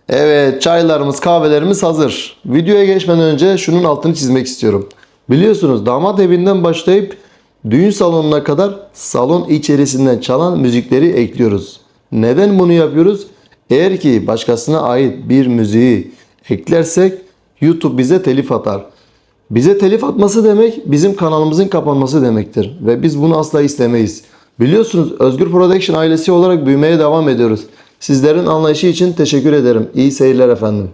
Evet, çaylarımız, kahvelerimiz hazır. Videoya geçmeden önce şunun altını çizmek istiyorum. Biliyorsunuz damat evinden başlayıp düğün salonuna kadar salon içerisinden çalan müzikleri ekliyoruz. Neden bunu yapıyoruz? Eğer ki başkasına ait bir müziği eklersek YouTube bize telif atar. Bize telif atması demek bizim kanalımızın kapanması demektir. Ve biz bunu asla istemeyiz. Biliyorsunuz Özgür Production ailesi olarak büyümeye devam ediyoruz. Sizlerin anlayışı için teşekkür ederim. İyi seyirler efendim.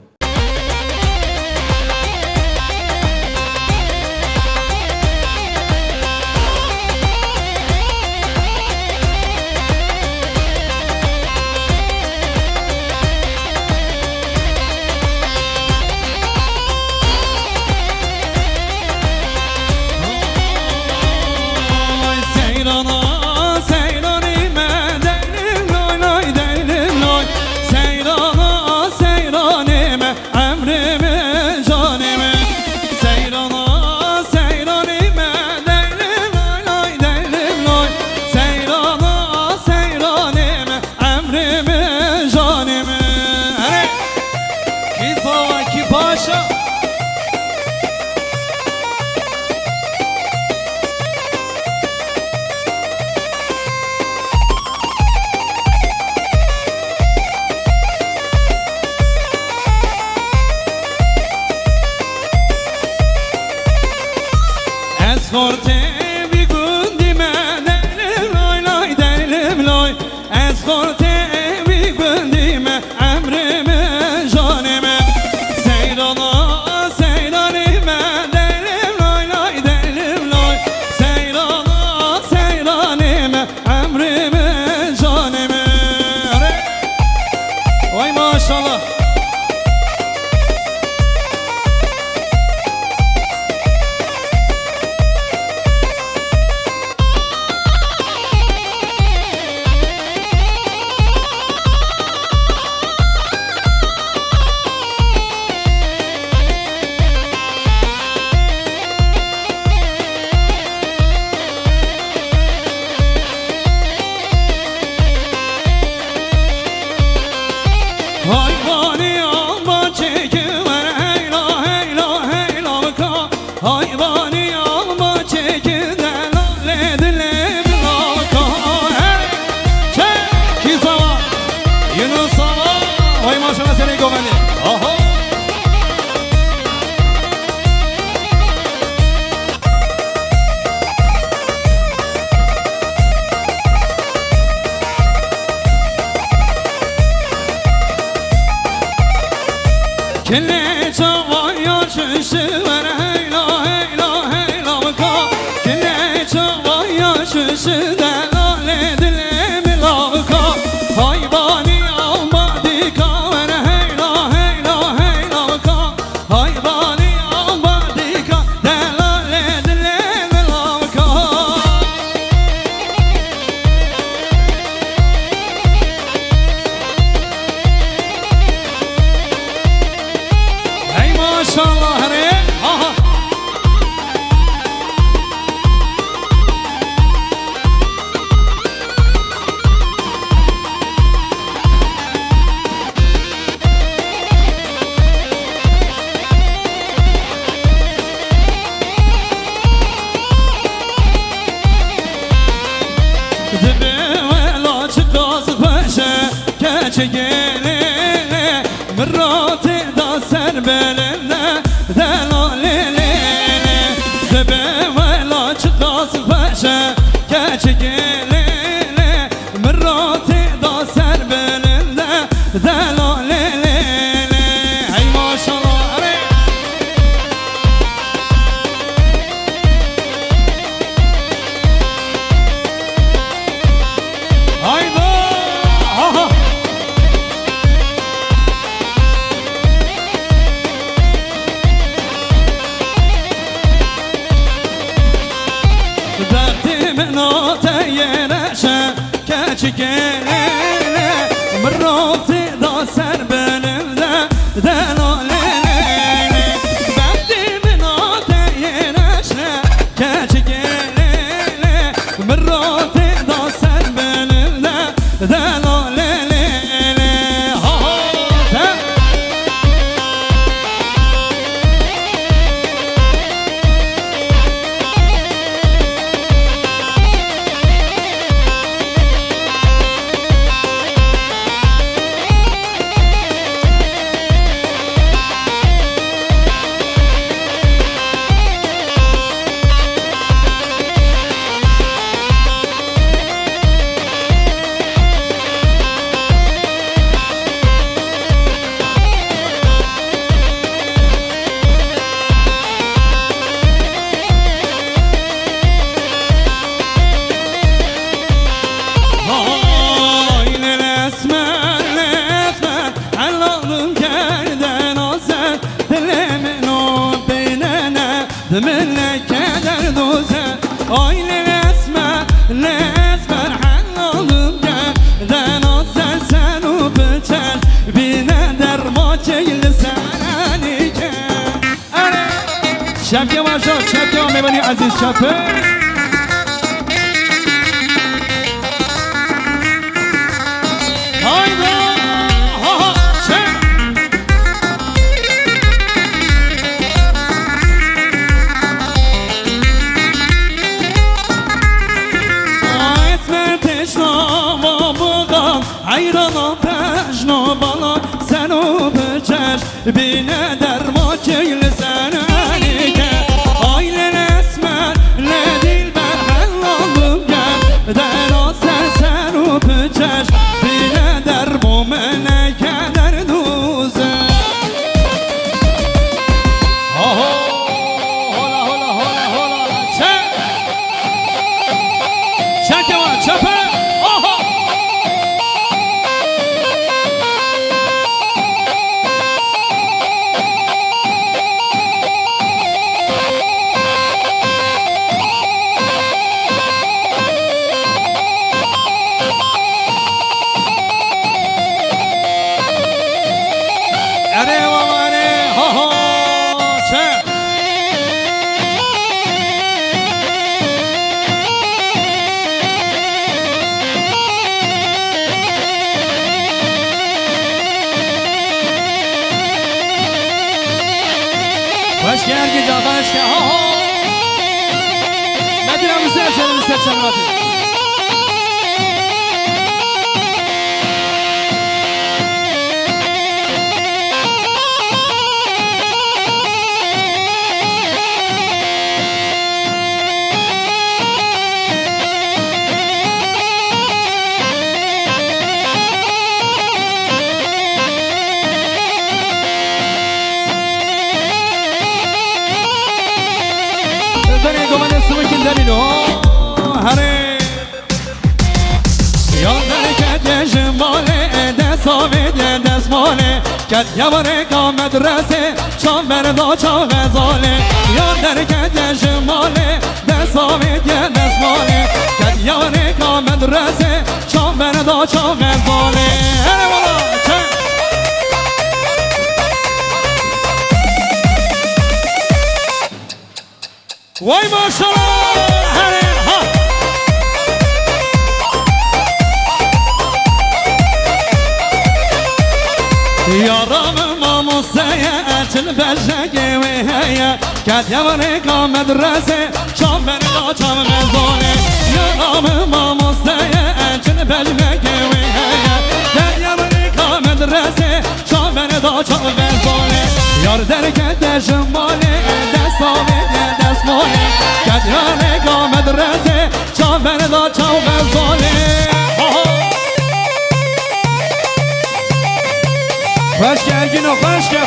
Eskorte bir gün dime delim loy loy delim loy. Eskorte bir gün dime emrime canime. Seyrana seyranime delim loy loy delim loy. Seyrana seyranime emrime canime. Vay maşallah. Hayvani alma çekiver heyla heyla heyla vaka. Hayvani alma çekiver lale dile vaka. Çek izava Yunus hava. Vay maşallah seni gömeli. Aha. Kelle çava yaşışı ver heyla heyla heyla vaka. Kelle çava yaşışı de lale dile mi lavka. Hayvani alma dika ver heyla heyla heyla vaka. Hayvani alma dika de lale dile mi lavka. Hey maşallah hele. Aha. Dibe vela çıkaz peşe keçe gelene Mırrati da serbelene delalelene Dibe vela çıkaz peşe keçe gelene Mırrati da serbelene delalelene Hey maşallah hey. Hayda! Aha! Dertimin ate yereşe keçi gelene Mırrati da serbelinde delalelene Dertimin ate yereşe keçi gelene Mırrati da serbelinde delalelene من كدر دوزه آیل اسمر لسمر حلالم گل دنات سن و بچل بینه در ما چیل سرانی که شبکه ماشا شبکه هم میبنی عزیز شبکه حیرانم پشنا بالا سن و بچش بینه در ما چیل سنانی که آیل اسمر لدیل بر حلالم گل در آسر سن و بچش بینه در مومنه که در دوزه هولا هولا هولا هولا چه چکه من چپه Başka her gece başka Nedir amca senin seçenatı دلیلو هره یادر که جماله دست آوید دست ماله کد یواره که مدرسه چان بردا چان غزاله یادر که جماله دست آوید دست ماله کد یواره که مدرسه چان بردا چان غزاله هره والا چه وای ماشالله یارم ماموسه چل بشگه و هیا کد یواره که مدرسه چام بردا چام غزاله یارم ماموسه چل بشگه و هیا کد یواره که مدرسه چام بردا چام غزاله یار در کد شماله دست آمده دست ماله کد یواره که مدرسه چام بردا چام غزاله Başka Ergin o başka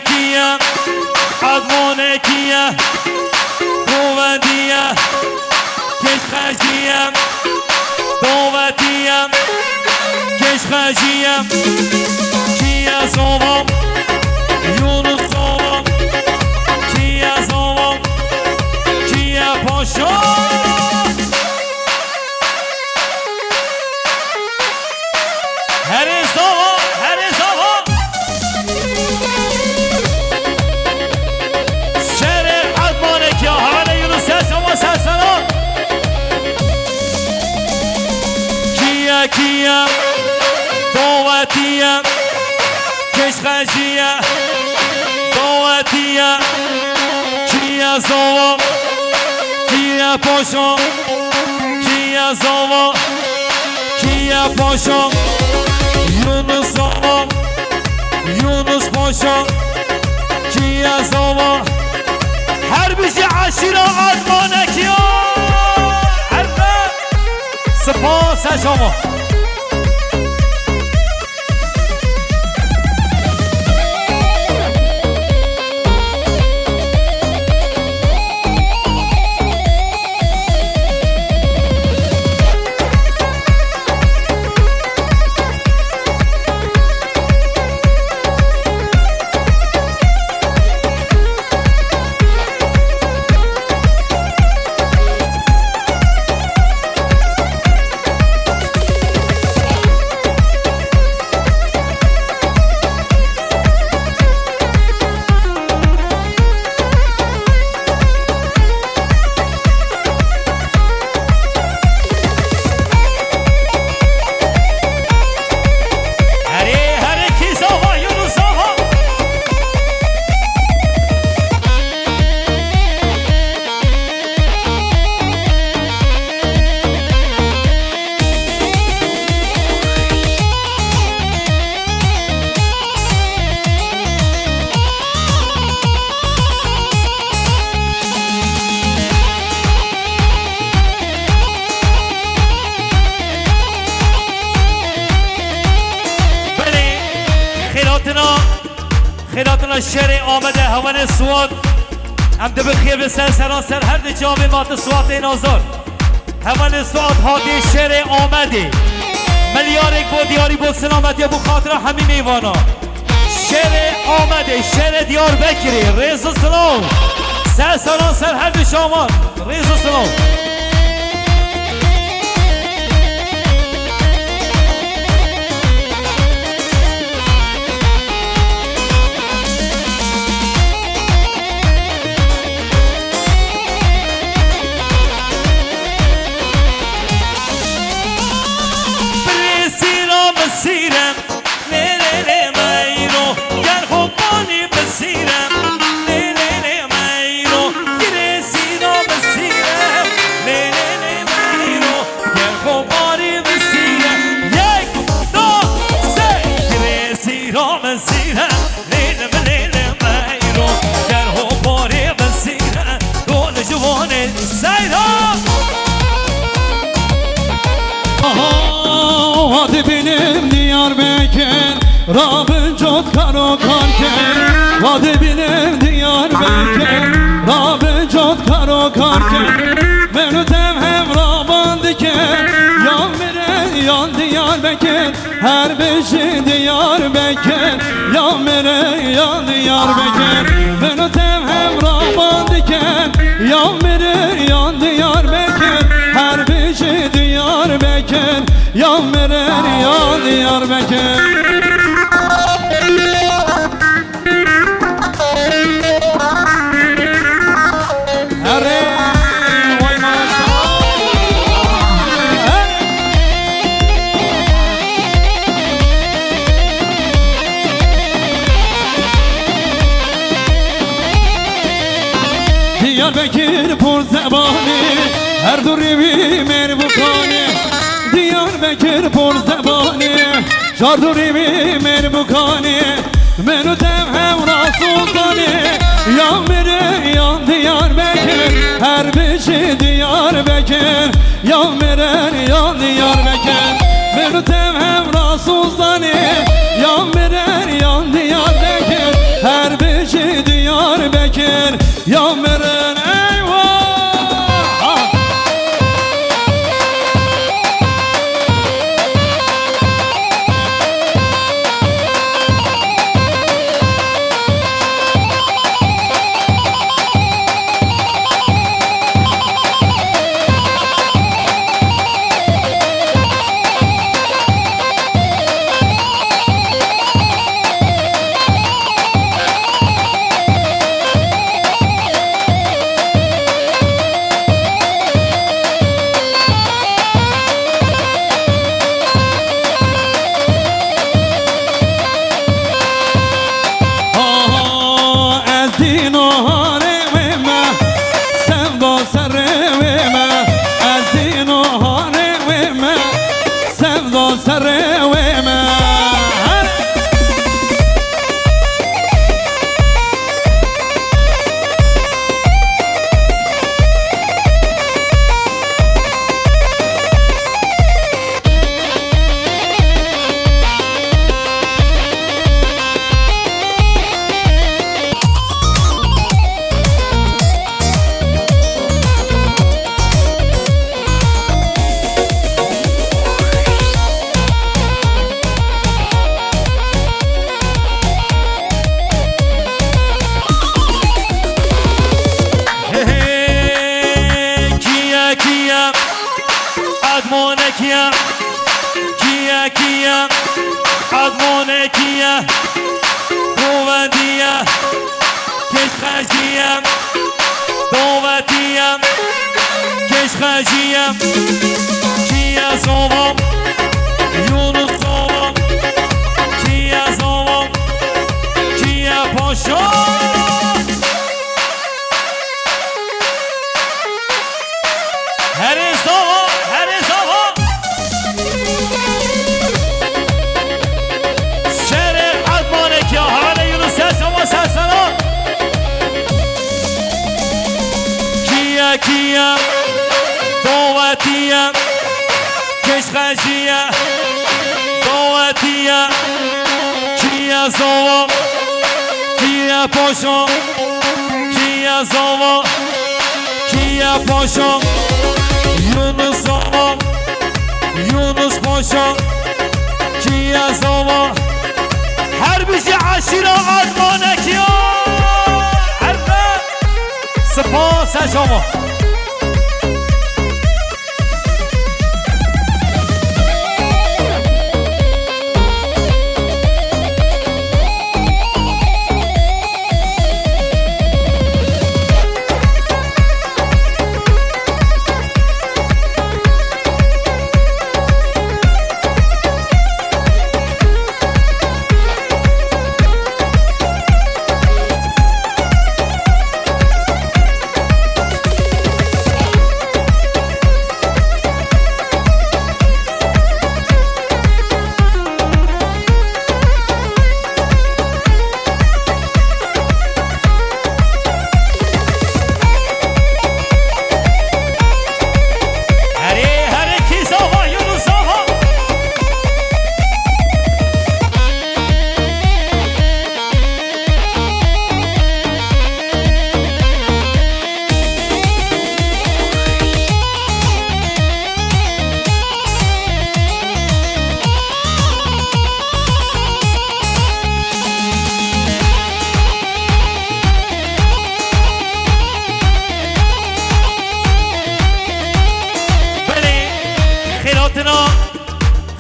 کیا ادمونه کیا قوندیا کش خشیم دوتیم کش خشیم کیا زوام یونس زوام کیا زوام کیا پاشا هر زوا هر زوا شهر عدمانك يا حوالا يونس شما سلسلات كيا كيا دواتيا كشخجيا دواتيا كيا زوا كيا بوشو كيا زوا كيا بوشو يونس زوا يونس بوشو كيا زوا حربشي عشيرة عدمانك يا حربة سپاس شما خیراتنا شهر آمده هوان سواد هم ده بخیر به سراسر هر ده جامعه مات سواد این آزار هوان سواد هاتی شهر آمده ملیارک با دیاری با سلامتی با خاطر همین ایوانا شهر آمده شهر دیار بکری ریز سلام سراسر هر ده شامان ریز سلام مسیرم لیلی میرو گر خوبانی مسیرم لیلی میرو گر سیرا مسیرم لیلی میرو گر خوبانی مسیرم یک دو سه گر سیرا مسیرم لیلی میرو گر خوبانی مسیرم دول جوان سیرا Hadi benim Diyarbakır Rabbin çok karo karker Hadi benim Diyarbakır Rabbin çok karo karker Mevlütem hem Rabban diker Yan veren yan Diyarbakır Her beşi Diyarbakır Yan veren yan Diyarbakır Mevlütem hem Rabban diker Yan veren yan Diyarbakır Her beşi Diyarbakır Yan veren yan Diyarbakır Diyarbakır pur zebani Her durivi merbukani Diyarbakır pur zebani Şar durivi merbukani Menü hem Rasulzani Yan vere yan Diyarbakır Her beşi Diyarbakır Yan veren yan Diyarbakır Menü hem Rasulzani Yan veren yan Diyarbakır Her beşi Diyarbakır Yan veren eyvah کیه قدمانه کیه قوتیه کشخشیه دوتیه کشخشیه کیه زوام یونس زوام کیه زوام کیه پاشا هری زوام هری زوام شهر قدمانه کیه حواله یونس شما سرسلام کیه دوتیه کشخشیه دوتیه کیه زوام کیه پاشا کیه زوام کیه پاشا یونس زوام یونس پاشا کیه زوام هر بیشی عشیره آدمانه کیا حرفه سپاس شما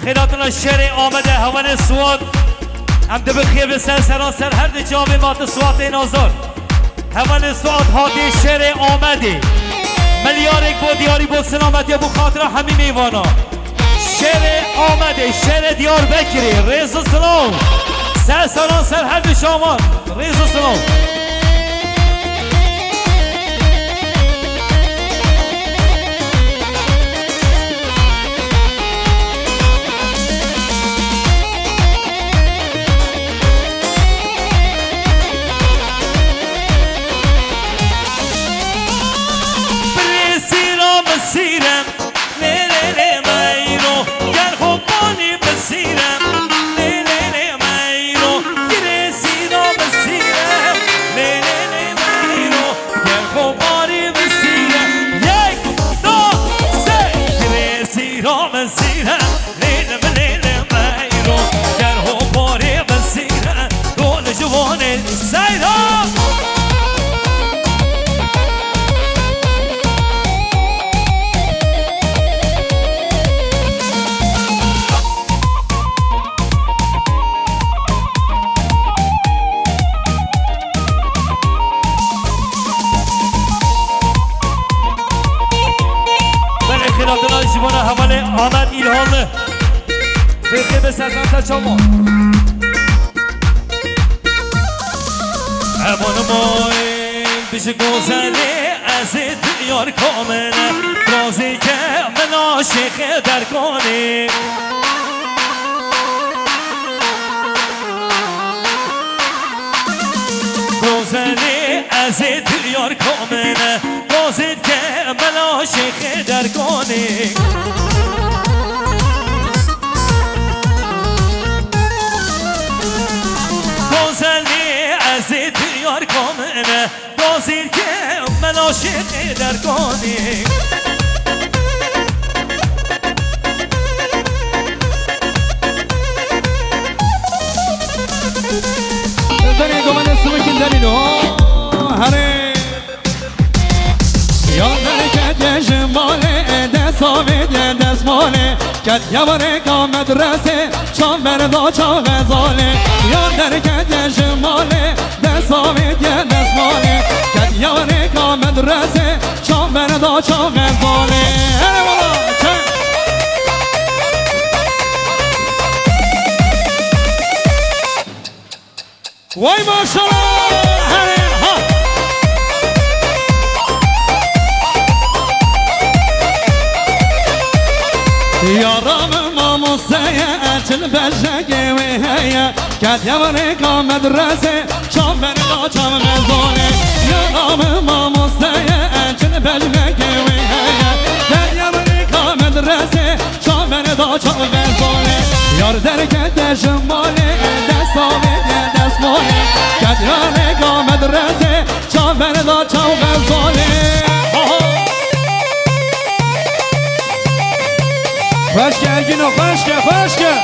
خیراتنا شهر آمده هوان سواد هم ده بخیر به سراسر هر ده جامعه مات سواد این آزار هوان سواد هاتی شهر آمده ملیارک با دیاری با سلامتی با خاطر همین میوانا شهر آمده شهر دیار بکری ریز و سلام سراسر هر ده شما ریز و سلام مسیرم لیلی میرو گر خوبانی مسیرم لیلی میرو گر سیرا مسیرم لیلی میرو گر خوبانی مسیرم یک دو سه گر سیرا مسیرم لیلی میرو گر خوبانی مسیرم دول جوانی سیرم جوان حواله آمد ایلهانه بخیر به سرزنت شما امان مای بیش گذره از دیار کامله رازی که من عاشق در کنی گذره از دیار کامله رازی که من عاشق در کنی از دیار کامله بازیر که من عاشق در کنی داری گمان سمکین دارینو هره یا درکت جماله دست آوید دست ماله کد یواره کا مدرسه چام بردا چام غزاله یار در کد جماله دست آمید یه دست ماله کد یواره کا مدرسه چام بردا چام غزاله هره بالا چه وای ماشالله هره ها یارم ماموسه چل بجگه و هیا کد یواره کا مدرسه چام بردا چام غزاله یارم ماموسه چل بجگه و هیا کد یواره کا مدرسه چام بردا چام غزاله یار در کد جماله دست آمید دست ماله کد یواره کا مدرسه چام بردا چام غزاله Başka Gino, başka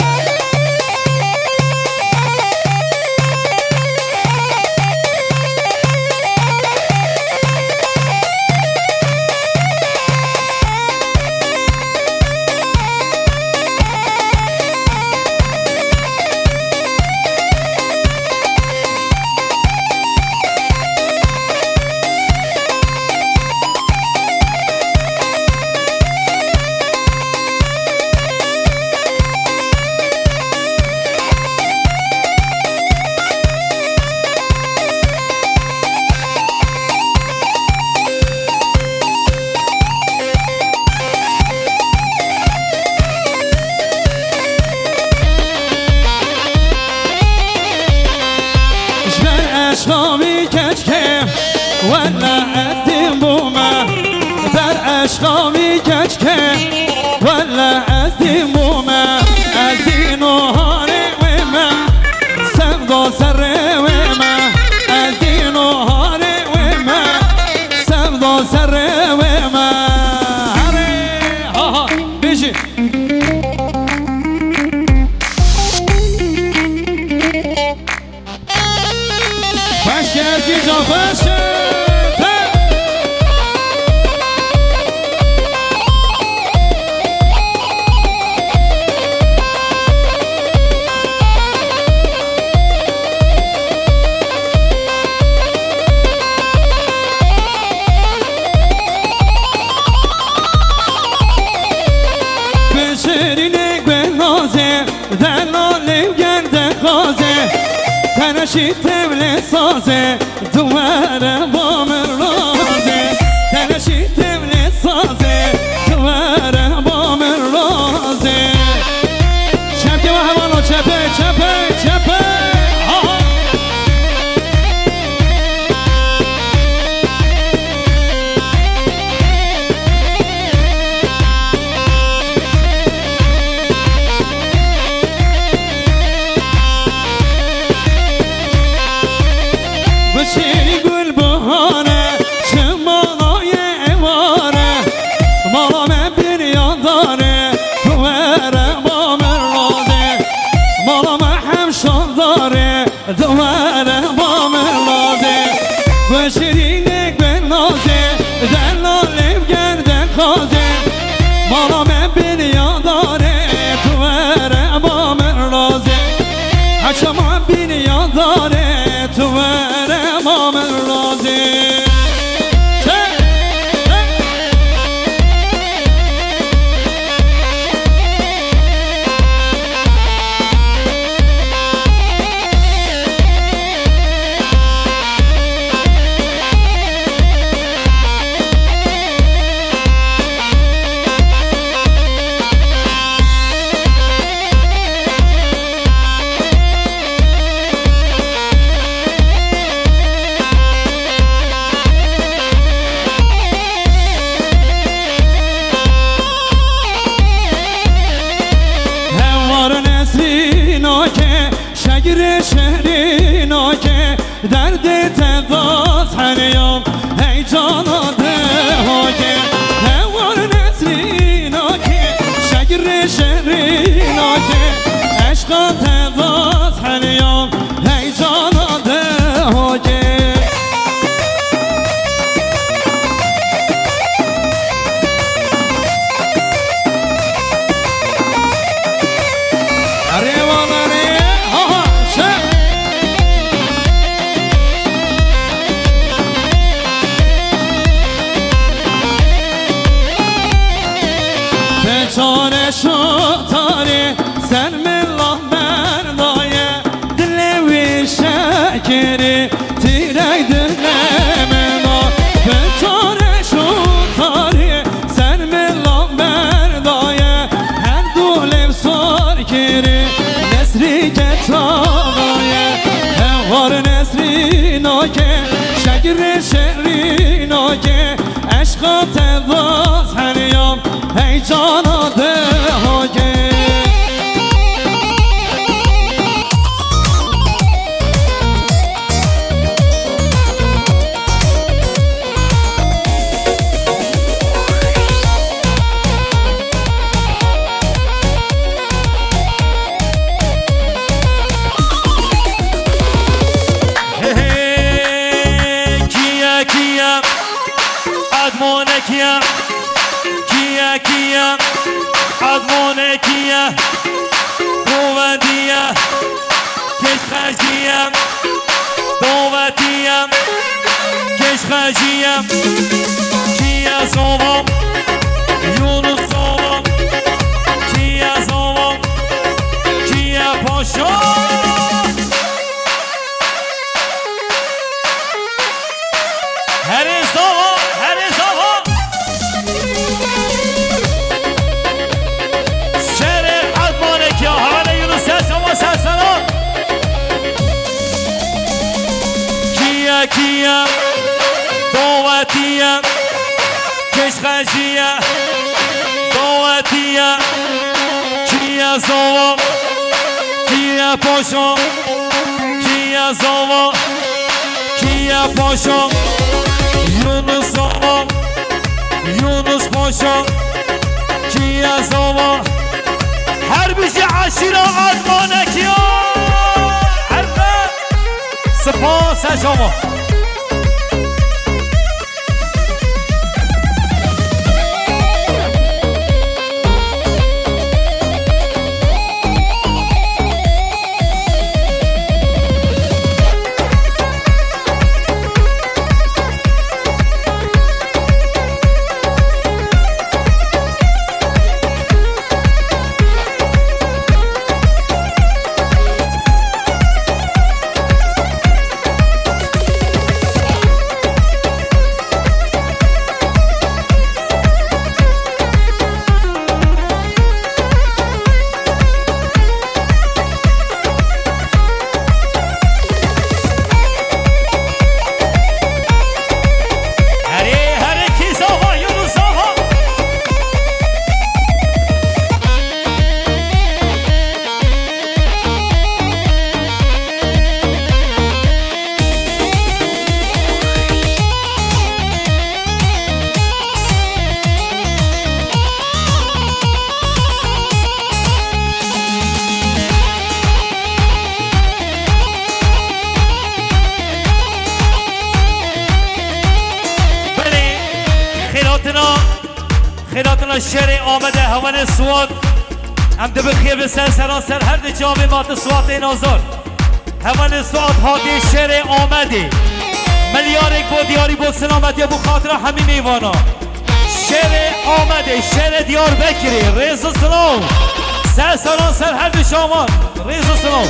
اشقامی کچکه ولا ازدیم بومه بر اشقامی کچکه ولا ازدیم بومه ازدین و هاره ویمه سمدا سر ویمه ازدین و هاره ویمه سمدا سر ویمه هره ها ها بیشی Erkica başı Beşerine gönlaze Delalim gerde kaze تنشی تبل سازه دواره با من رازه تنشی تبل سازه دواره با من رازه چپه و هوانو چپه بشینی گل بهانه چه مالای اماره مالا من بیان داره تو وره با من رازه مالا من همشان داره تو وره با من رازه بشینی گل نازه دلالیم گرده خازه مالا من بیان داره تو وره با من رازه حکما بیان داره تو وره با من رازه شگر شهرینا که درد تداز حنیام ای جانا ده که هوار نسرینا که شگر شهرینا که عشقا تداز حنیام ای جانا ده که بگیر شیرینا که عشقات باز هریام ای جانا ده ها که Kia, admone kia, dovandia, keshkhajia, dovatia, keshkhajia, kia zovam, Yunus zovam, kia zovam, kia pasha. Hare zovam, hare zovam. Kia, dovatia, keshkhajia, dovatia, kia zovam, kia pasha, kia zovam, kia pasha, Yunus zovam, Yunus pasha, kia zovam. Her bir şey aşira admane kia. سپاس از شما خیراتنا شهر آمده هوان سواد هم ده بخیه به سراسر هر ده جامعه مات سواد این آزار هوان سواد هاتی شهر آمده ملیارک با دیاری با سلامتی با خاطر همین میوانا شهر آمده شهر دیار بکری ریز و سلام سراسر هر ده شامان ریز و سلام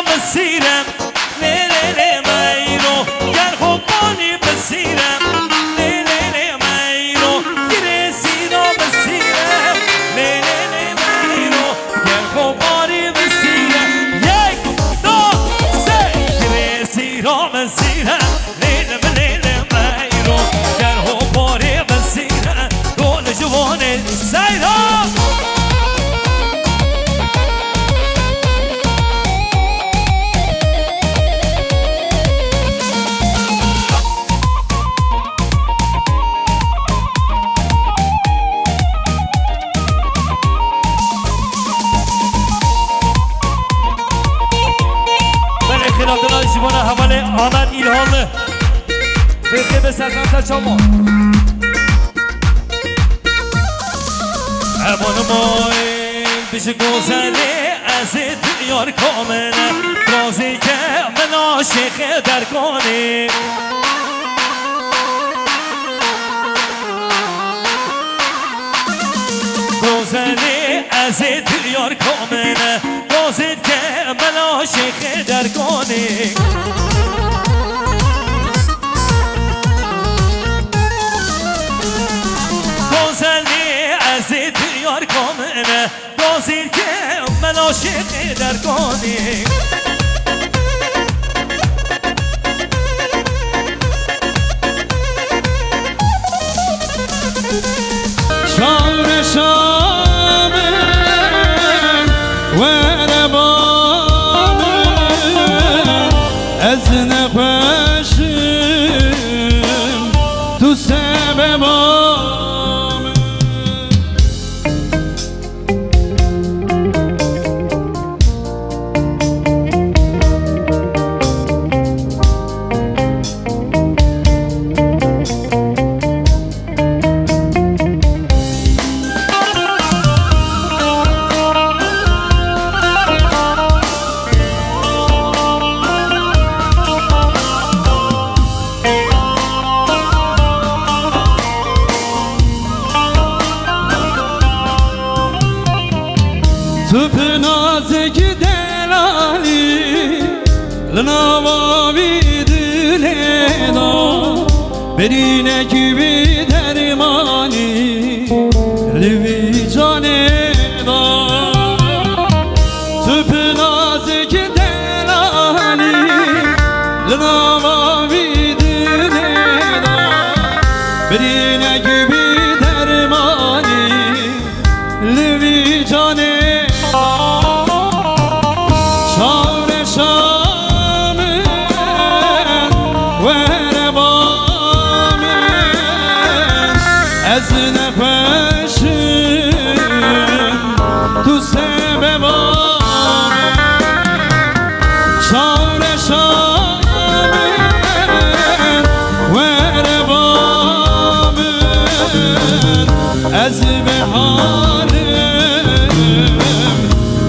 بسیرم لیلی میرو گر خوبانی بسیرم لیلی میرو گریزی را بسیرم لیلی میرو گر خوبانی بسیرم یک دو سه گریزی را بسیرم لیلی میرو گر خوبانی بسیرم دول جوان سیرم خیراتنا جوان حواله آمد ایلهانه بخیر به سرزنسر چاما امان مای پیش گذره از دیار کامله رازی که من عاشق در کنی گذره از دیار کامله دازید که من عاشق درگانی دازلی از دیار کامنه دازید که من عاشق درگانی شام شام و ربام از نقاشم تو سببام تو نازک دلالی لنواوی دلینا برینه کی بی درمانی لوی جانه دا تو نازک دلالی لنواوی دلینا برینه کی بی درمانی لوی جانه از نفشم تو سببام شام شام و ربام از بهارم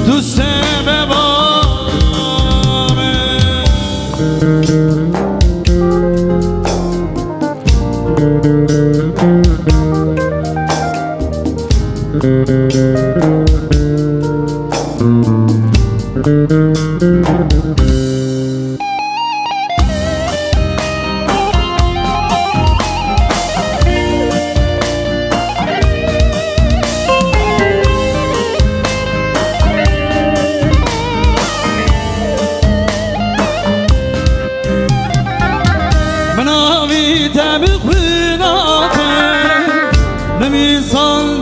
تو سببام مناوی تبخوناته نمیسان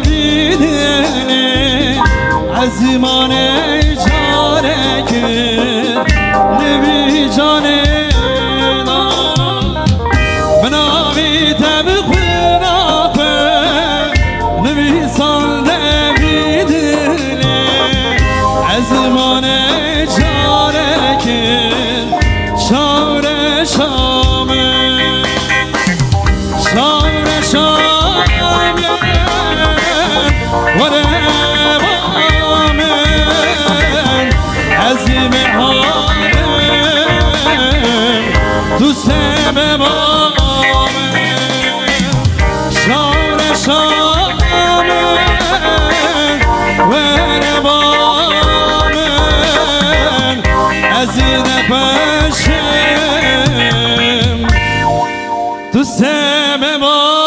دویدنه عزیمان چاره کرد نبی جانه مناوی تبخوناته نمیسان دویدنه عزیمان چاره کرد چاره شامه شامه شامه وره تو سببام شام شام و ربام از نفشم تو سببام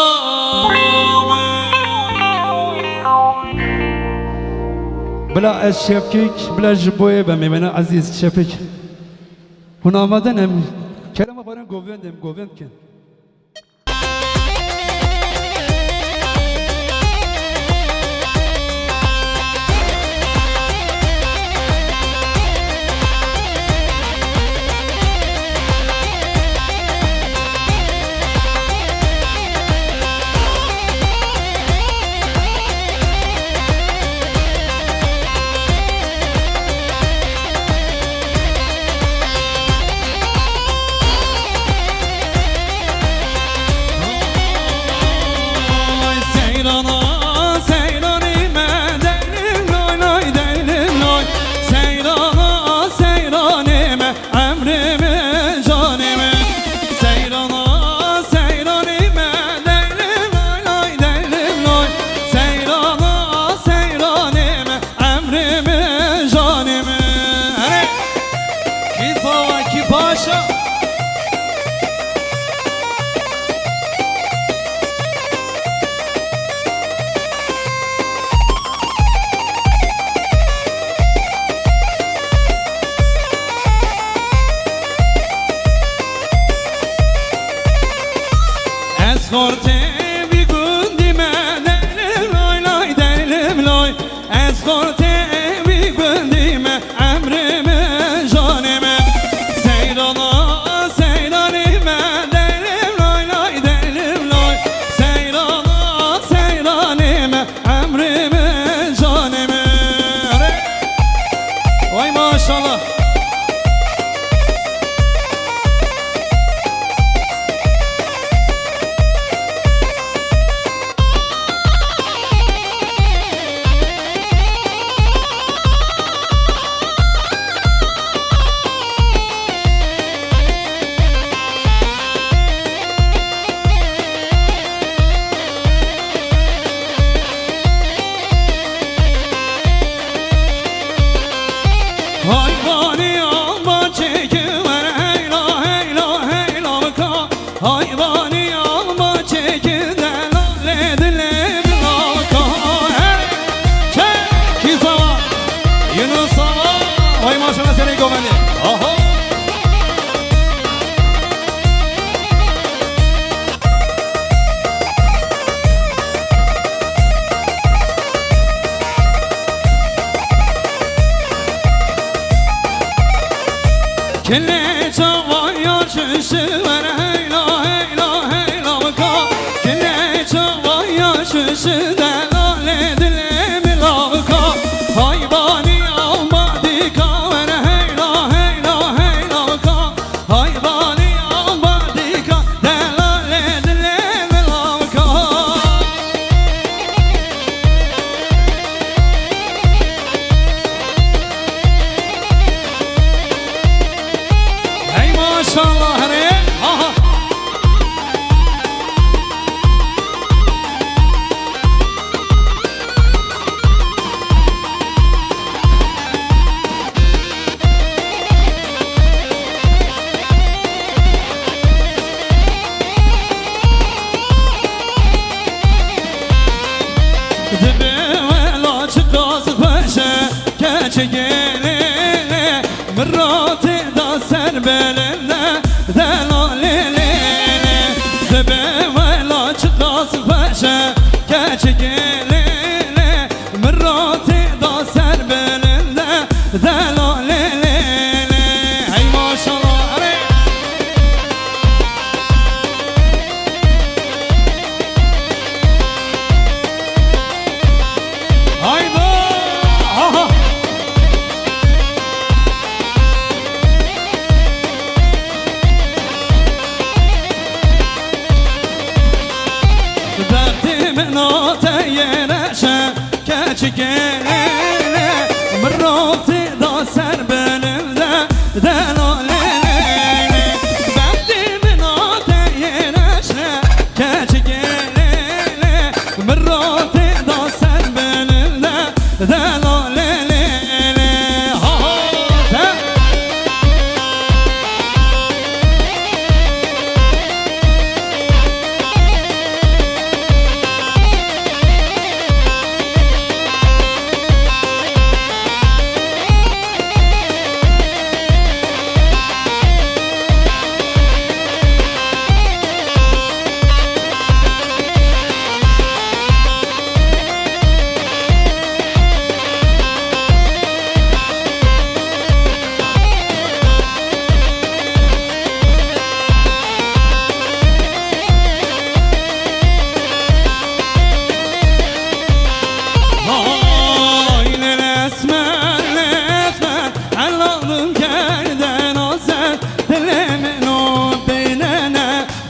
بلا از شبکیک بلا جبوی بمیمنه عزیز شبکیک هون آمدنم کلمه بارن گووندم کن كل شوايا ششور هيلا هيلا هيلا بكا كل شوايا ششور دلال دلم لاكا هاي باني آمدیکا ور هیلا هیلا هیلا بکا هاي باني آمدیکا دلال دلم لاکا ای ماشاءالله هره آها دبی ولا چقاس پشه که گله مرات دا سر بلنده دلاله دبی ولا چقاس پشه که گله مرات دا سر بلنده دلاله ای ماشاءالله اره hayda aha Derdim nate yereşe keçikele Mırrati da ser benimde delalele Derdim nate yereşe keçikele Mırrati da ser benimde delalele Ha ha te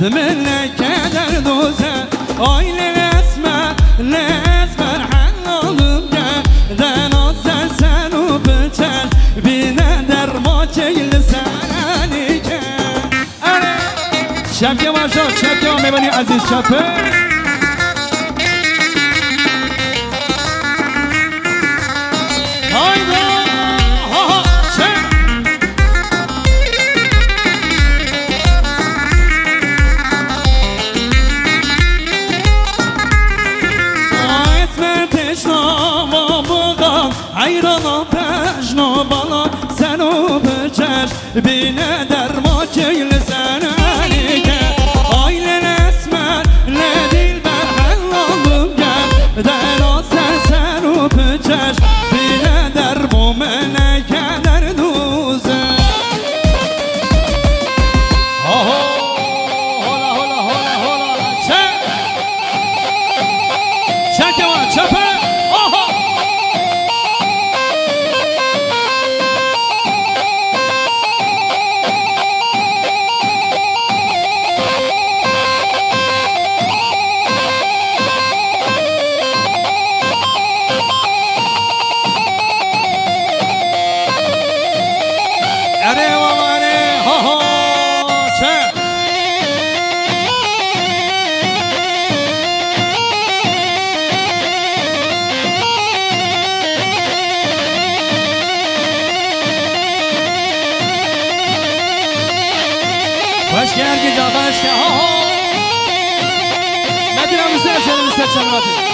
من كدر دوزه آیل الاسمر الاسمر حلالم كدر نازل سنو بچل بینه در ما چیل سنانی که اره شب یه باشا شب یه میبانی عزیز شبه hayda ha ha çek Hayrana pejna bala sen o böçer Bine derma keyle sen elike Aylen esmer ne dilber hellalım gel Dela sen o böçer Bine derma meleke derduze Oho hola hola hola hola Çek Çek yavaş çöpe Oho Ere valla ere ha ha çek Hoş geldin canım hoş geldin ha ha Medine Müslüman senin seçenmedi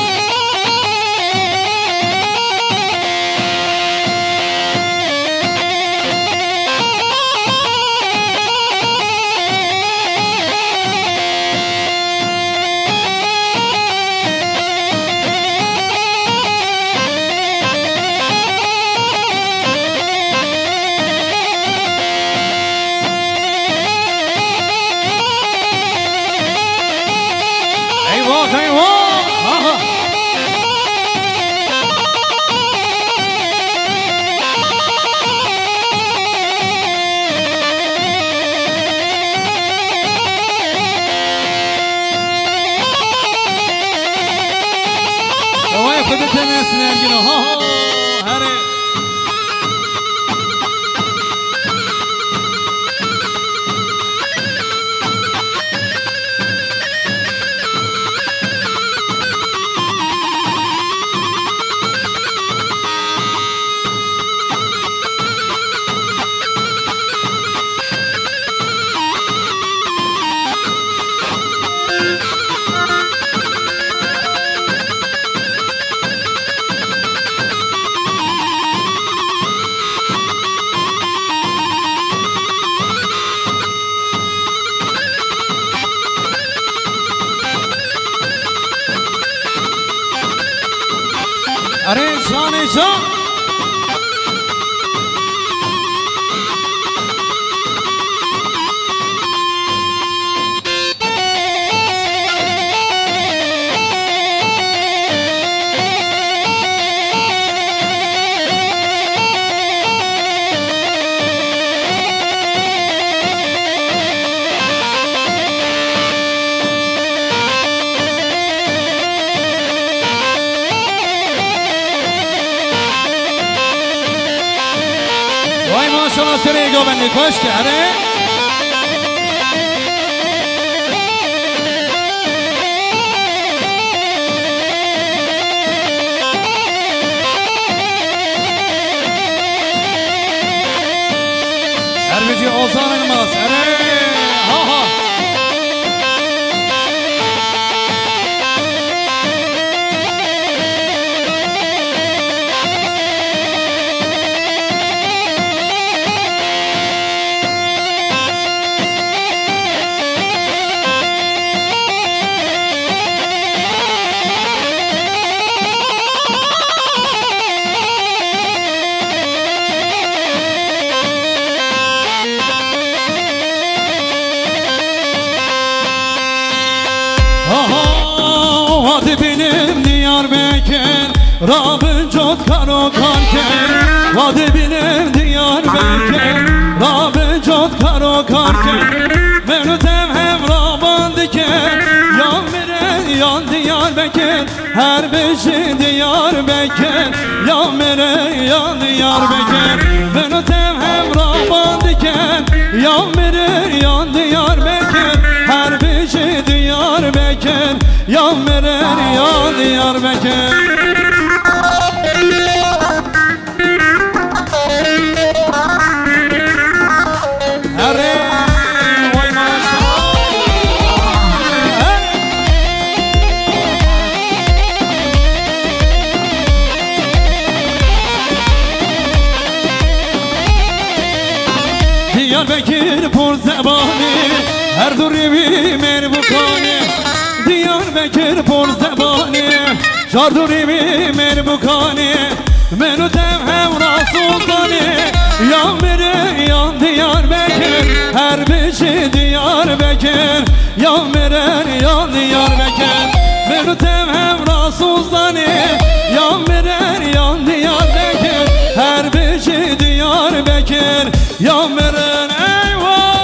gelsin Ergün. Ha ha. Hadi. अरे शान शान Vay maşallah seni göbenlik hoş geldin. Erbici Ozan Elmas. Ha ha. Hadi benim Diyarbakır Rabın çok karo karker Hadi benim Diyarbakır Rabın çok karo karker Mevlütem hem Raban diker Yan veren yan Diyarbakır Her beşi Diyarbakır Yan veren yan Diyarbakır Mevlütem hem Raban diker Yan veren yan Diyarbakır Her beşi Diyarbakır Yan veren yan Diyarbakır Diyarbakır pur zebani Her durimi merbukani Diyarbakır pur zebani Şar durimi merbukani Menütem hem Rasulzani Yan biri yan Diyarbakır Her beşi Diyarbakır Yan veren yan Diyarbakır Menütem hem Rasulzani Yan veren yan Diyarbakır Her beşi Diyarbakır Yan veren eyvah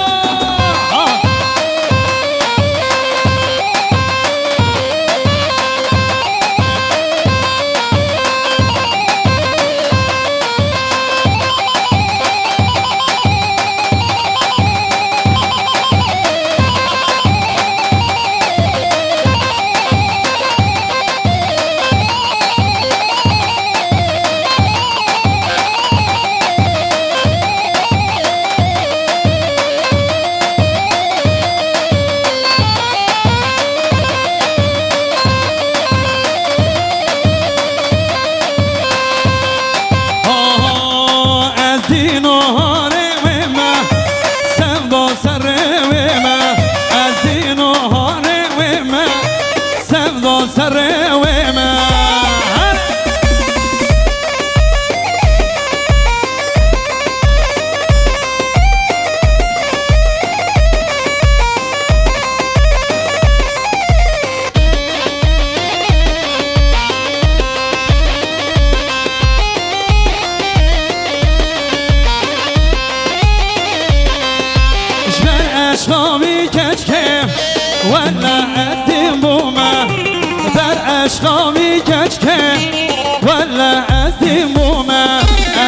دین بومه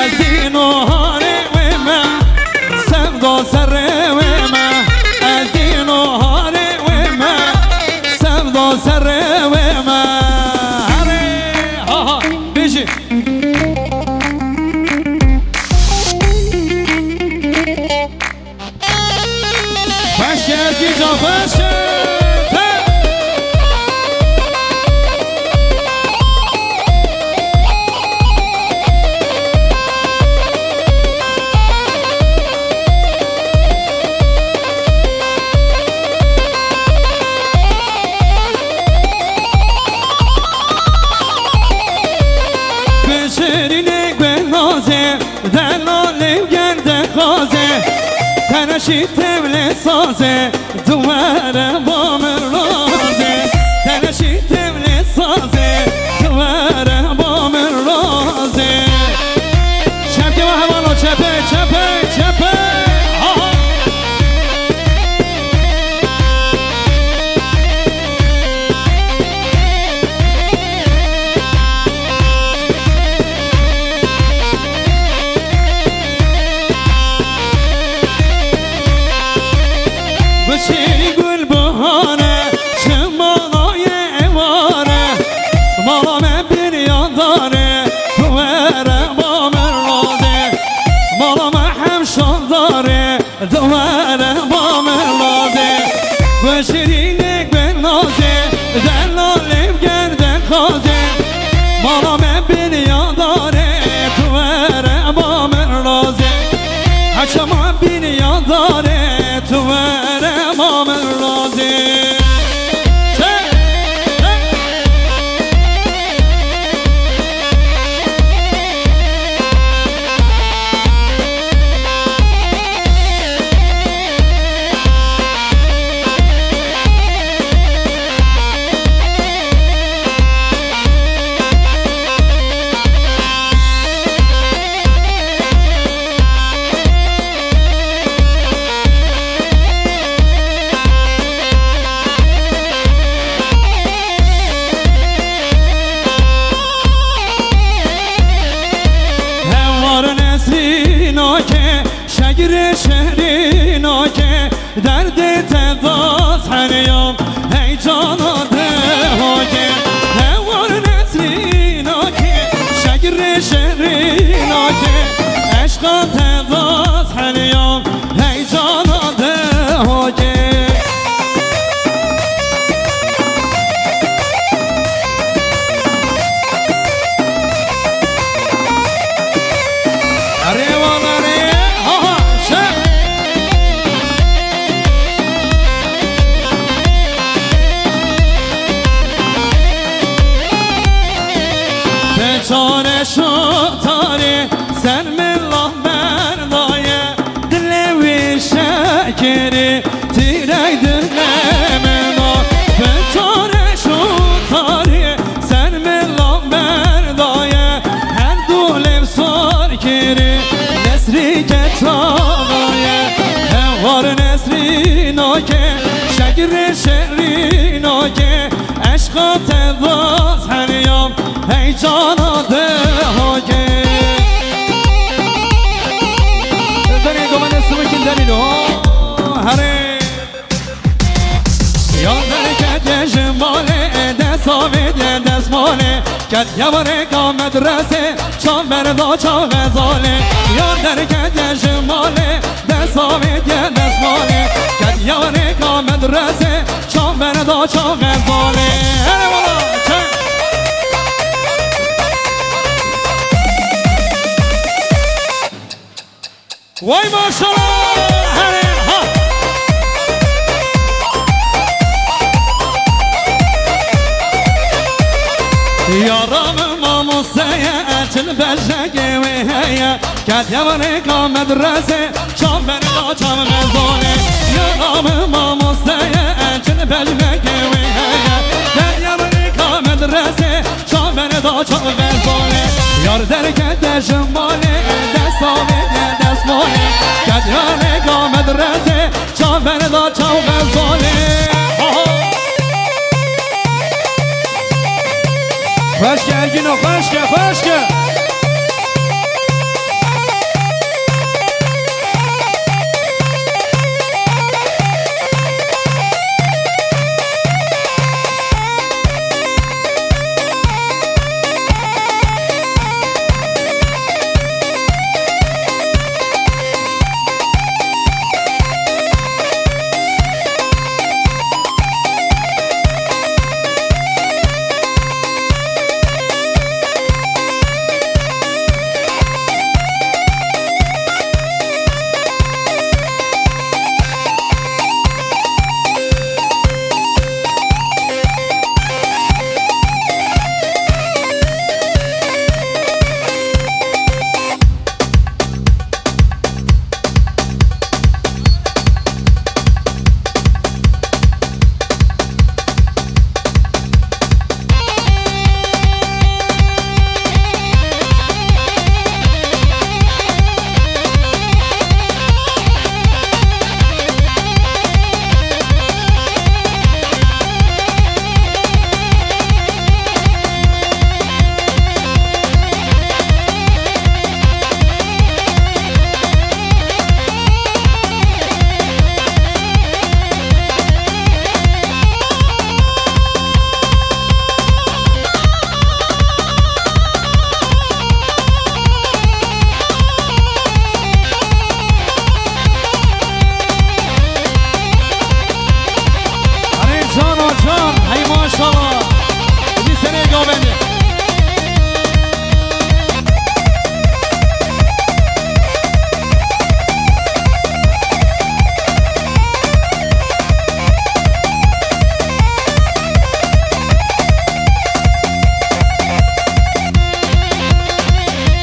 از دین و هاره ویمه سفدا سر ویمه از دین و هاره ویمه سفدا سر ویمه هره ها ها بیشی Başker ki can başker Beşerinek ben naze Delalim gerde kaze تنشی تبل سازه دواره با من رازه تنشی تبل سازه دواره با من رازه چپه و هوانو چپه چپه چپه بشینی گل بهانه چه مالای اماره مالا من بیریان داره تو بره با من رازه مالا من همشان داره تو بره با من رازه بشینی نک به نازه دلالیم گرده کازه مالا من بیریان داره تو بره با من رازه حشما بیریان داره تو بره ما من راضی شگر شهرینا که درد تداز هنیام ای جانا ده ها که هوار نسرینا که شگر شهرینا که عشقا تداز هنیام ای جانا ده ها که چاره شطاره سر ملا بردایه دلوی شکری تیرک دلمنا به چاره شطاره سر ملا بردایه هر دولم سار کری نسری که چاقایه هوار نسری ناکه شگر شهری ناکه عشقا تداز هنیام ای جانا ده ها که دنی دو من اسمه کن دنی دو هره یاد که دجماله دست آوید دست ماله کد یواره که مدرسه چان بردا چان غزاله یاد که دجماله دست آوید دست ماله کد یواره که مدرسه چان بردا چان غزاله هره والا چند وای ماشاءالله هره ها یارم ماموسه اچل بلشگه و هیا کد یوانه که مدرسه چام بردا چام غزاله یارم ماموسه اچل بلشگه و هیا کد یوانه که مدرسه چام بردا چام غزاله یار درکت دشماله دست آمده دست ماله کد یوانه که مدرسه چام بردا چام غزاله Başka Ergin o başka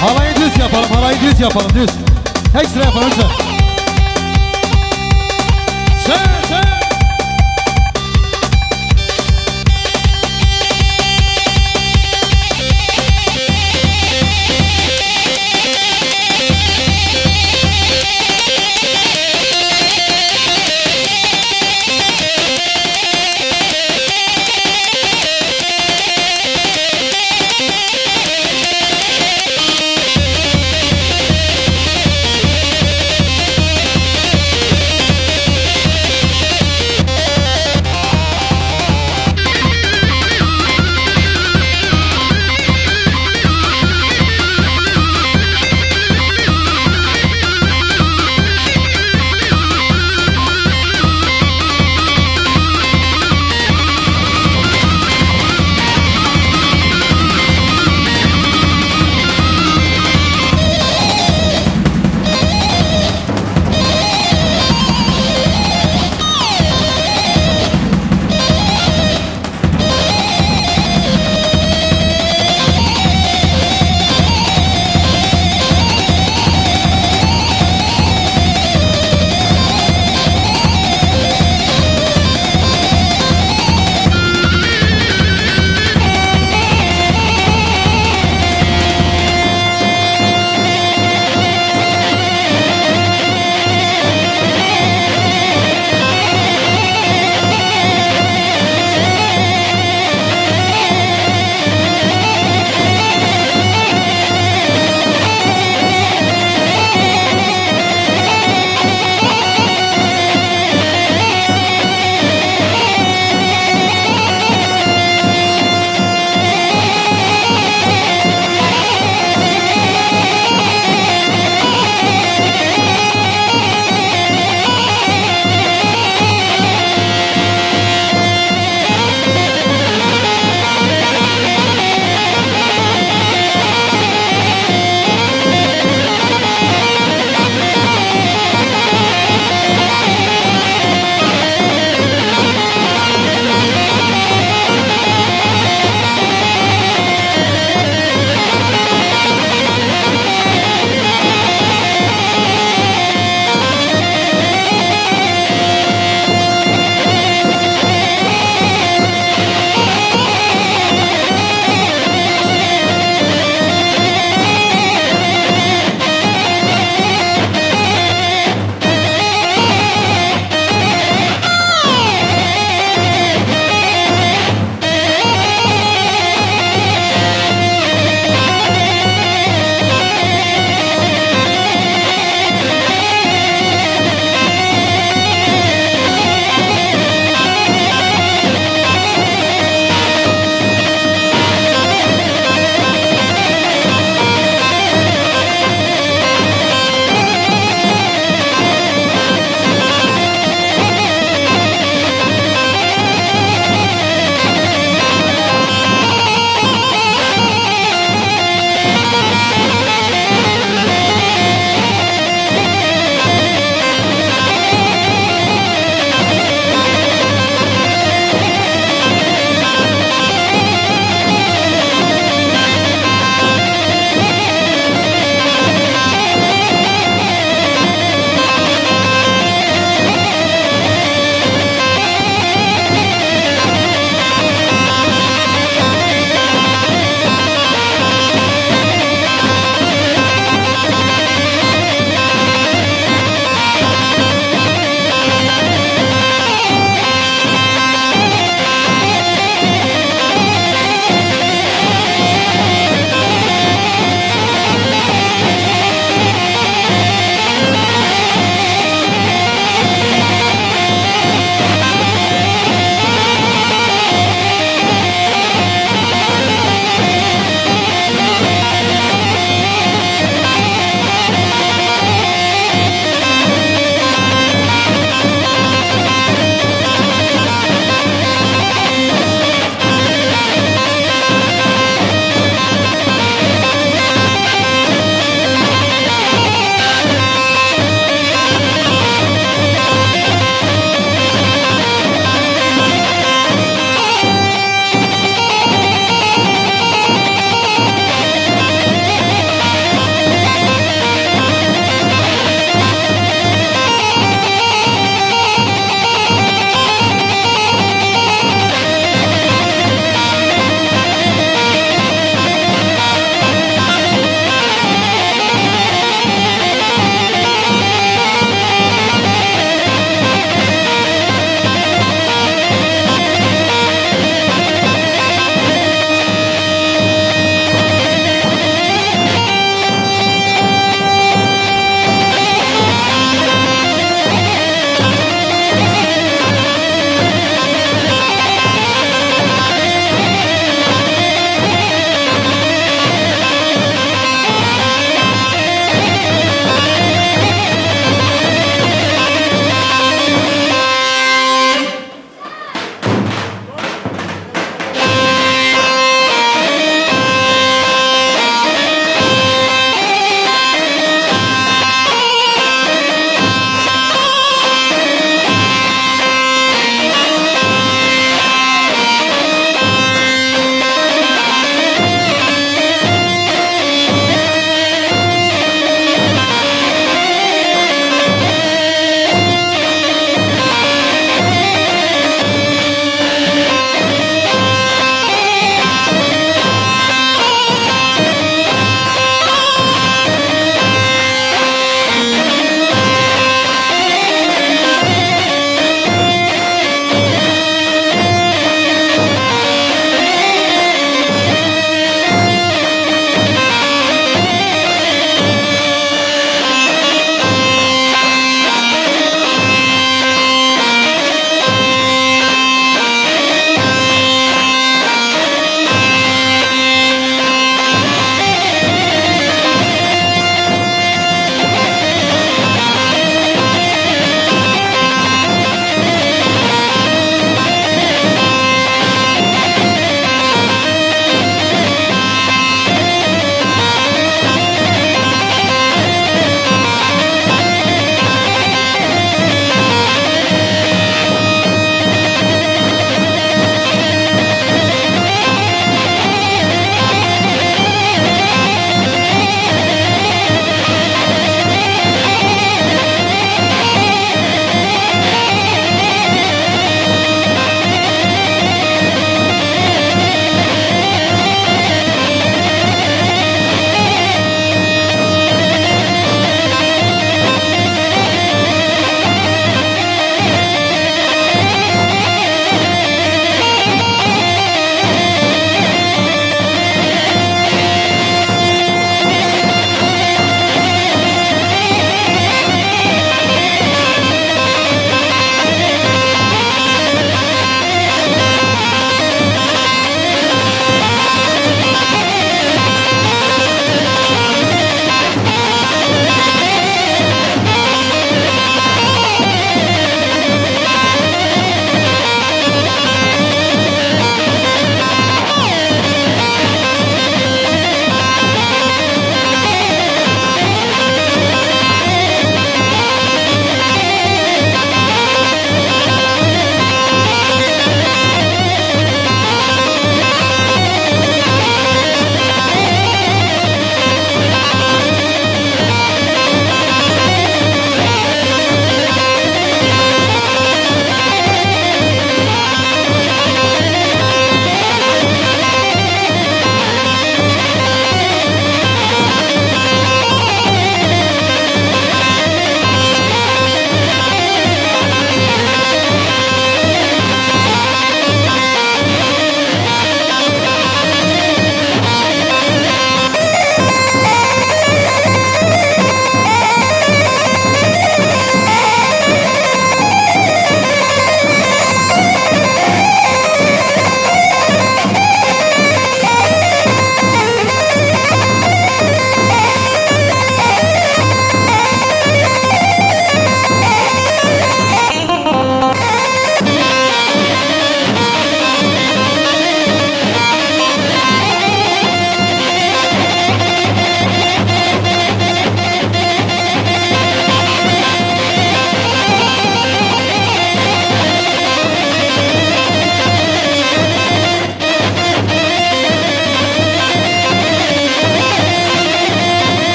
Halayı düz yapalım, halayı düz yapalım, düz. Tek sıra yapalım lütfen. Sen.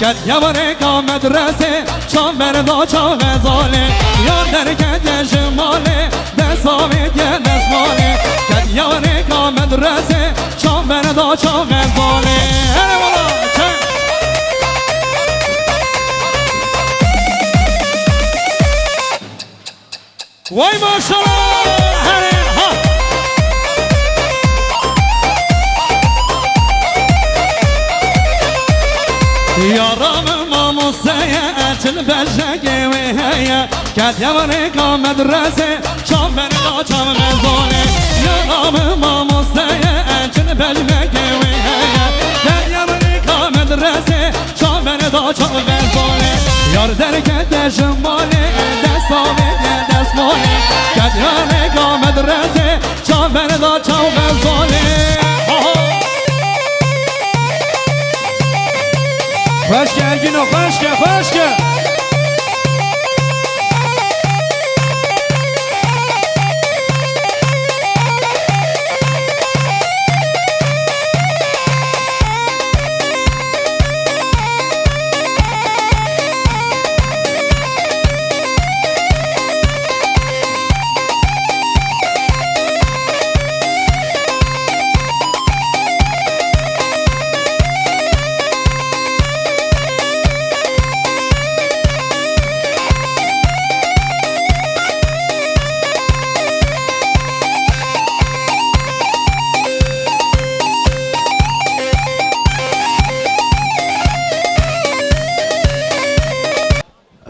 کد یواره کا مدرسه چام بردا چام غزاله یار در کد جماله دست آمد یه دست ماله کد یواره کا مدرسه چام بردا چام غزاله هره والا چه وای ماشالله هره ها یارم ماموسه چل بشگه و هیا کد یواره کا مدرسه چام بردا چام غزاله یارم ماموسه چل بشگه و هیا کد یواره کا مدرسه چام بردا چام غزاله یار در کد جماله دست آمد دست ماله کد یواره کا مدرسه چام بردا چام غزاله خوش گرگینو خوش که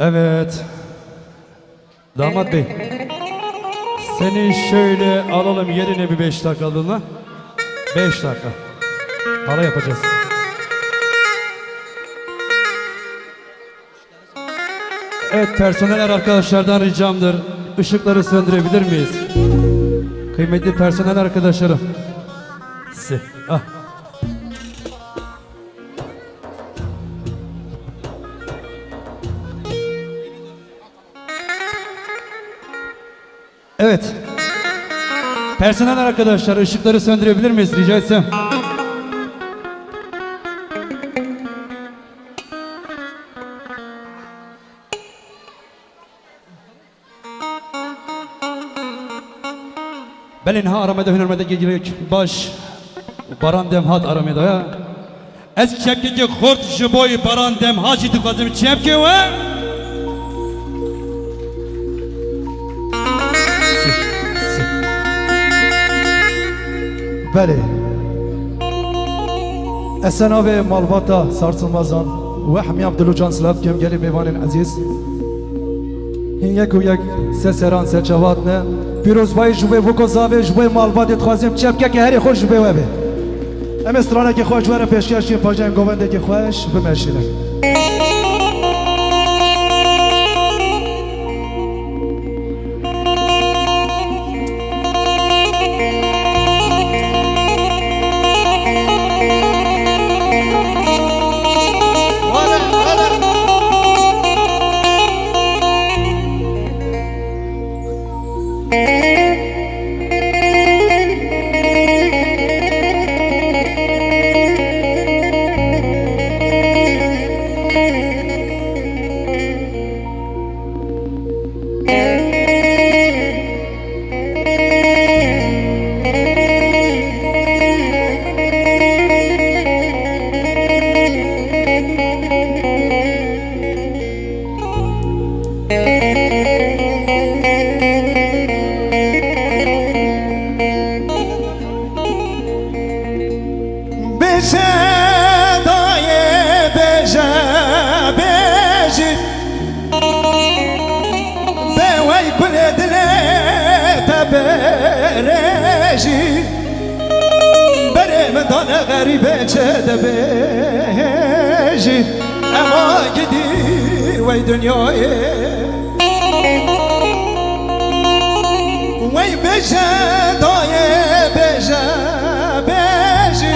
Evet. Damat Bey. Seni şöyle alalım yerine bir 5 dakikalığına. 5 dakika. Hala yapacağız. Evet, personel arkadaşlardan ricamdır. Işıkları söndürebilir miyiz? Kıymetli personel arkadaşlarım. Size. Ah. Evet. Personel arkadaşlar, ışıkları söndürebilir miyiz rica etsem? Belin ha aramada hünermede girek baş baran dem hat aramada ya. Ez çepke khort jboy baran dem hacı tıkazım çepke ve بله اسنا و مالباتا سارسمازان و حمی عبدالوجان سلاف کم گلی میوان عزیز این یک و یک سسران سچوات نه پیروز بای جوبه وکو زاوه جوبه مالبات خواستیم چپکه که هری خوش جوبه وبه ام استرانه که خوش وره پیشکشی پاجن گوونده که خوش بمشینه غريبة بيجي أما قدي وي دنياي وي بيجا داي بيجا بيجي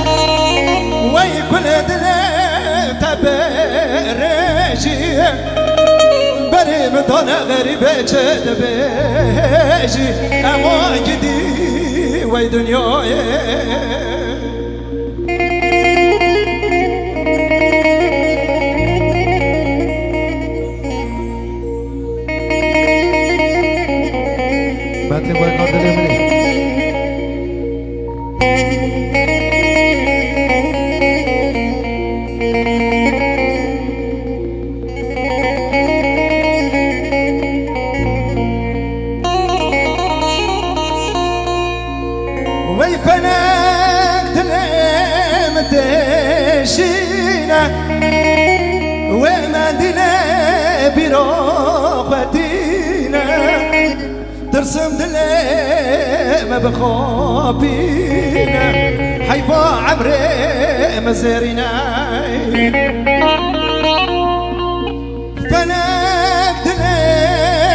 وي كل دلي تبرجي بري مدانا غريبة بيجي أما قدي وي دنياي براقتينا ترسم دلي ما بخابينا حيفا عمري مزارينا فلك دلي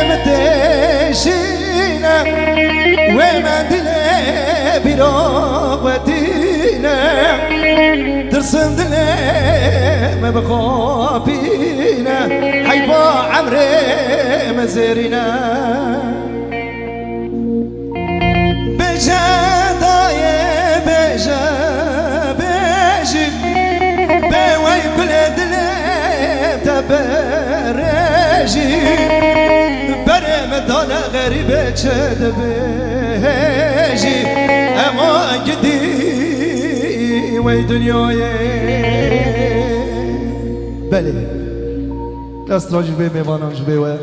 متشينا وما دلي براقتينا ترسم دلي ما بخابينا حيفا عمري مزارينا برجي برمضان غريبة شد بيجي أما جدي وي دنياي بله استراج بي میوانان جبه و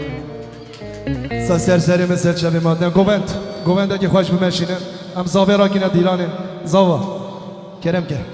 سر سر مثل شب مادن گوند اگه خوش بمشینه هم زاوه را کنه دیلانه زاوه کرم کرم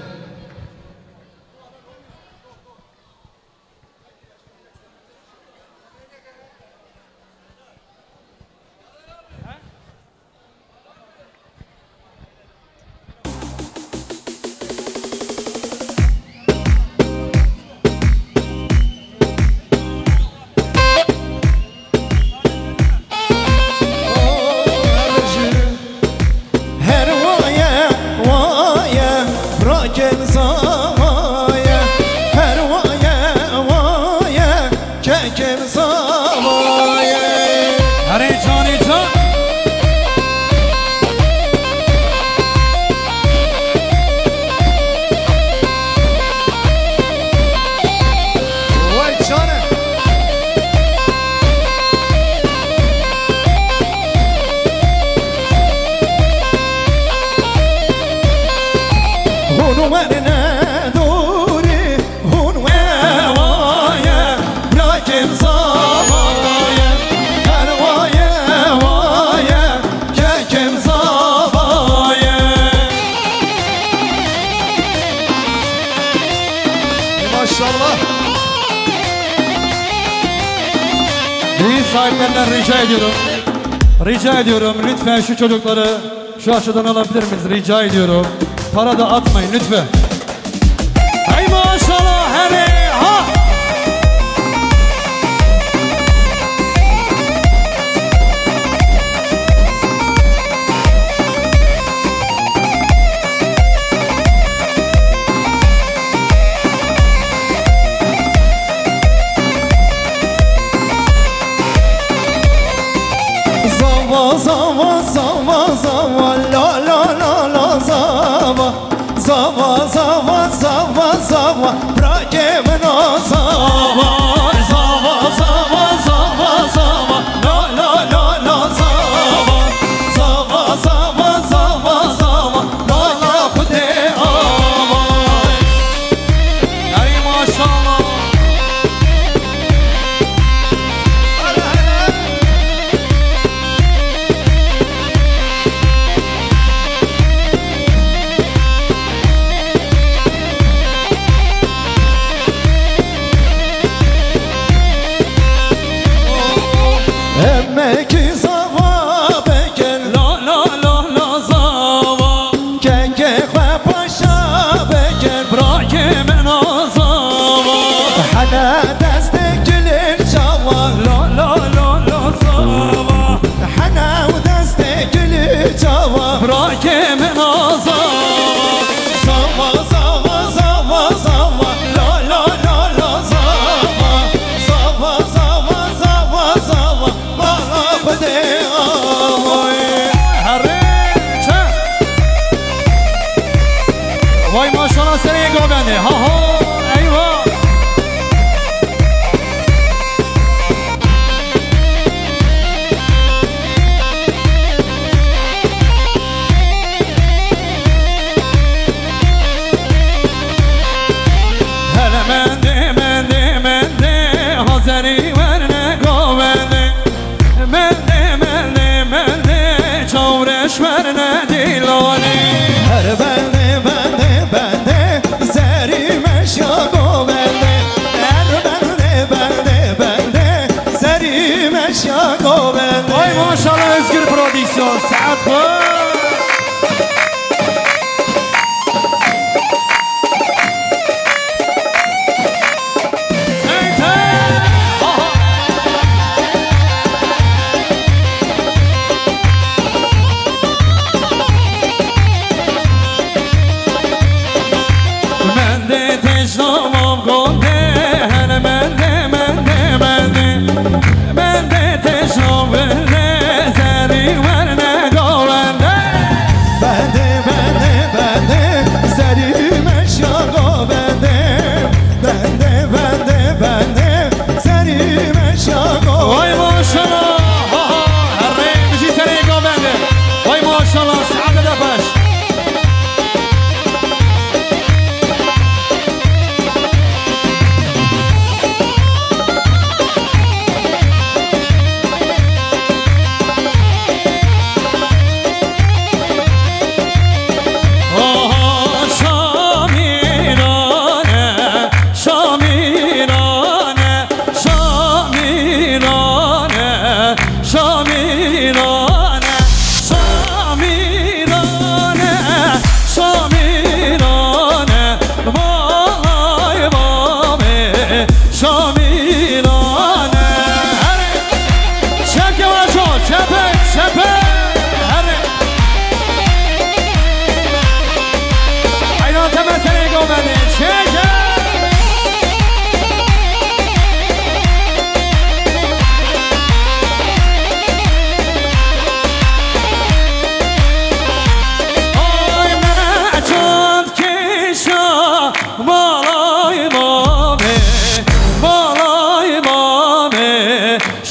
Sahiplerinden rica ediyorum lütfen şu çocukları şu aşağıdan alabilir miyiz rica ediyorum, para da atmayın lütfen. Hay maşallah hele ha. Zava zava zava la la la la zava zava zava zava zava bırakemino zava zava zava zava zava la la la la zava zava zava zava zava la la kude ava Hay maşallah. Emmeki zava bekel La la la la zava kenge khwa paşa bekel bırakemem azava. Hana desteklir çava La la la la zava Hana desteklir çava bırakemem azava. Zava zava zava zava la la la la zava Zava zava zava zava la la kude من ده تشنامم گنده هنه من ده من ده تشنام ورنه زری ورنه گاونده بنده سری مشاقا بنده سری مشاقا وای ماشالله هر بجی سری گاونده وای ماشالله سعد دفش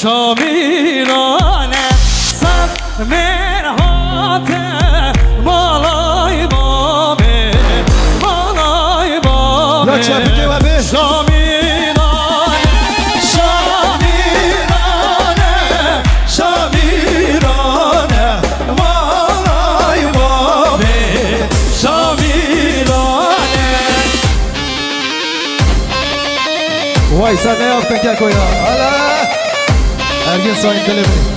شامیرانه صد مرهات بالای بابه بالای بابه لا چپکه و به شامیرانه بالای بابه شامیرانه وای سر نیافتن که کویا حالا هرگز ساین دلمی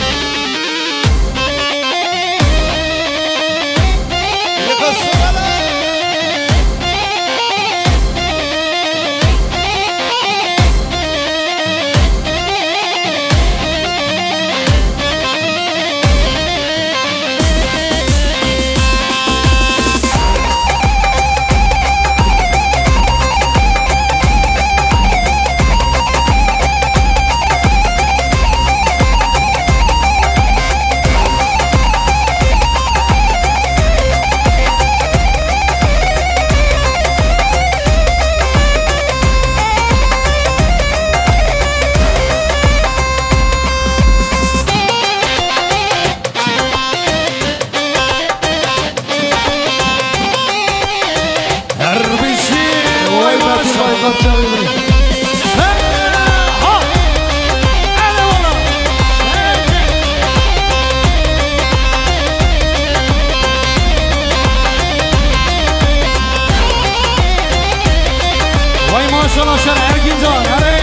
ماشاءالله شهر ergin can hadi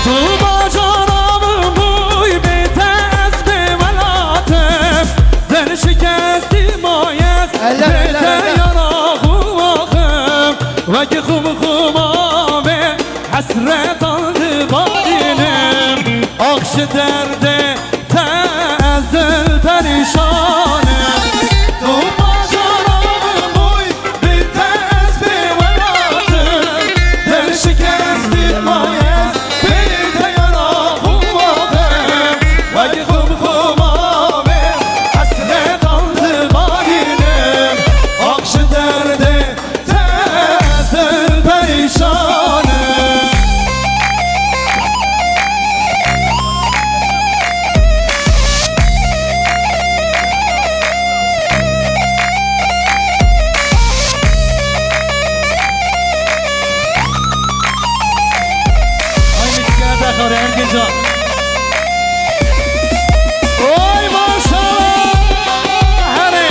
Tuğba canımın buy bitez bir velatem Den şikestim ayet bete yanağım akım Ve ki khumkhumame hasret aldı badinim Akşı derde tezdül perişanem Oy maşallah hadi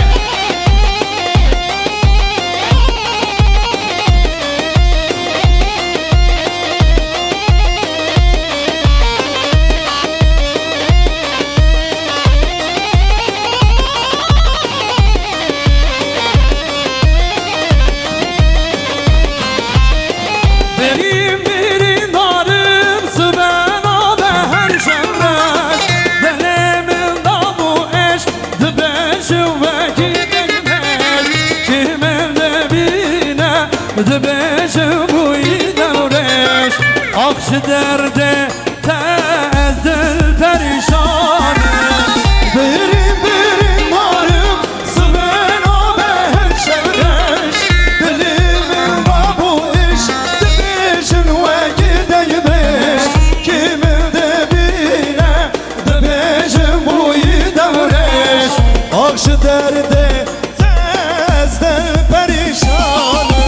دبیجم بوی دورش آخش درده تز دل پریشانه بریم بریم مارم سمن آمه شبرش دلیم بابوش دبیجن وگی دیبش کمل دبینه دبیجم بوی دورش آخش درده تز دل پریشانه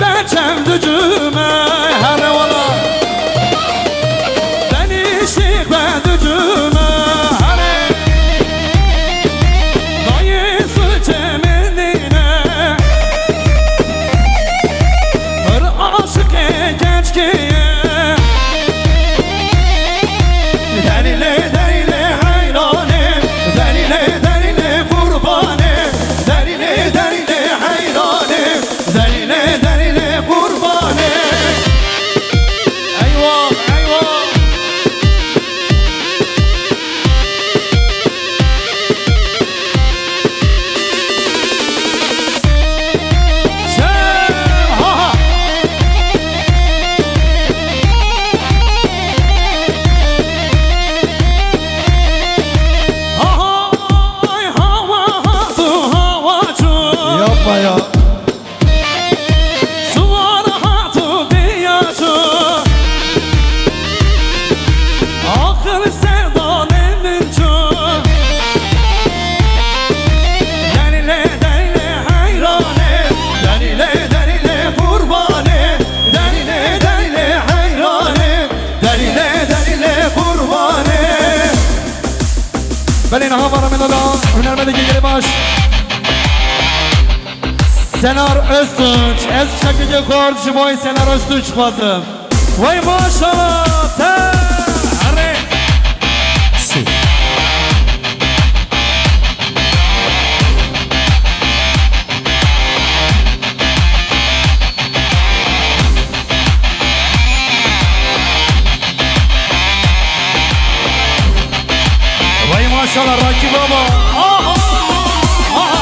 بچم دجومه هر والا بنی شیخ به دجومه هر دای سوچه مندینه هر عاشق genç kiye دلیله دلیله hayranım دلیله دلیله kurbanım دلیله دلیله hayranım دلیله دلیله kurbanım eyvah eyvah Sen ha ha Ay hava tu havacı Yapma ya. Suvar hatu biyacı Akıl sevdan eminci Delile delile hayranı Delile delile kurbanı Delile delile hayranı Delile delile kurbanı Ben inaha varım inada. Hünermedeki geri baş. Senar Öztunç, ez çakıcı korducu boy Senar Öztunç bazım. Vay maşallah, te, hare. Si. Vay maşallah Rakip baba. Aha, aha.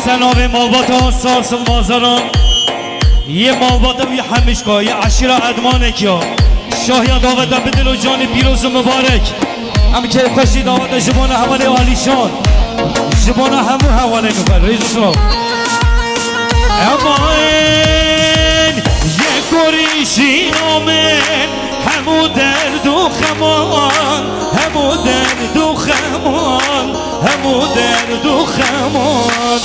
سناوی مالبات سارسل مازاران یه مالباتم یه همیشگاه یه عشیره ادمانه کیا شاهیان داوت بدل و جان پیروز و مبارک هم که خوشی داوت جبان حواله عالیشان جبان همون حواله کفر ریز اسلام امان یه گریشی آمن همو درد و خمان همو درد و خمان همو درد و خمان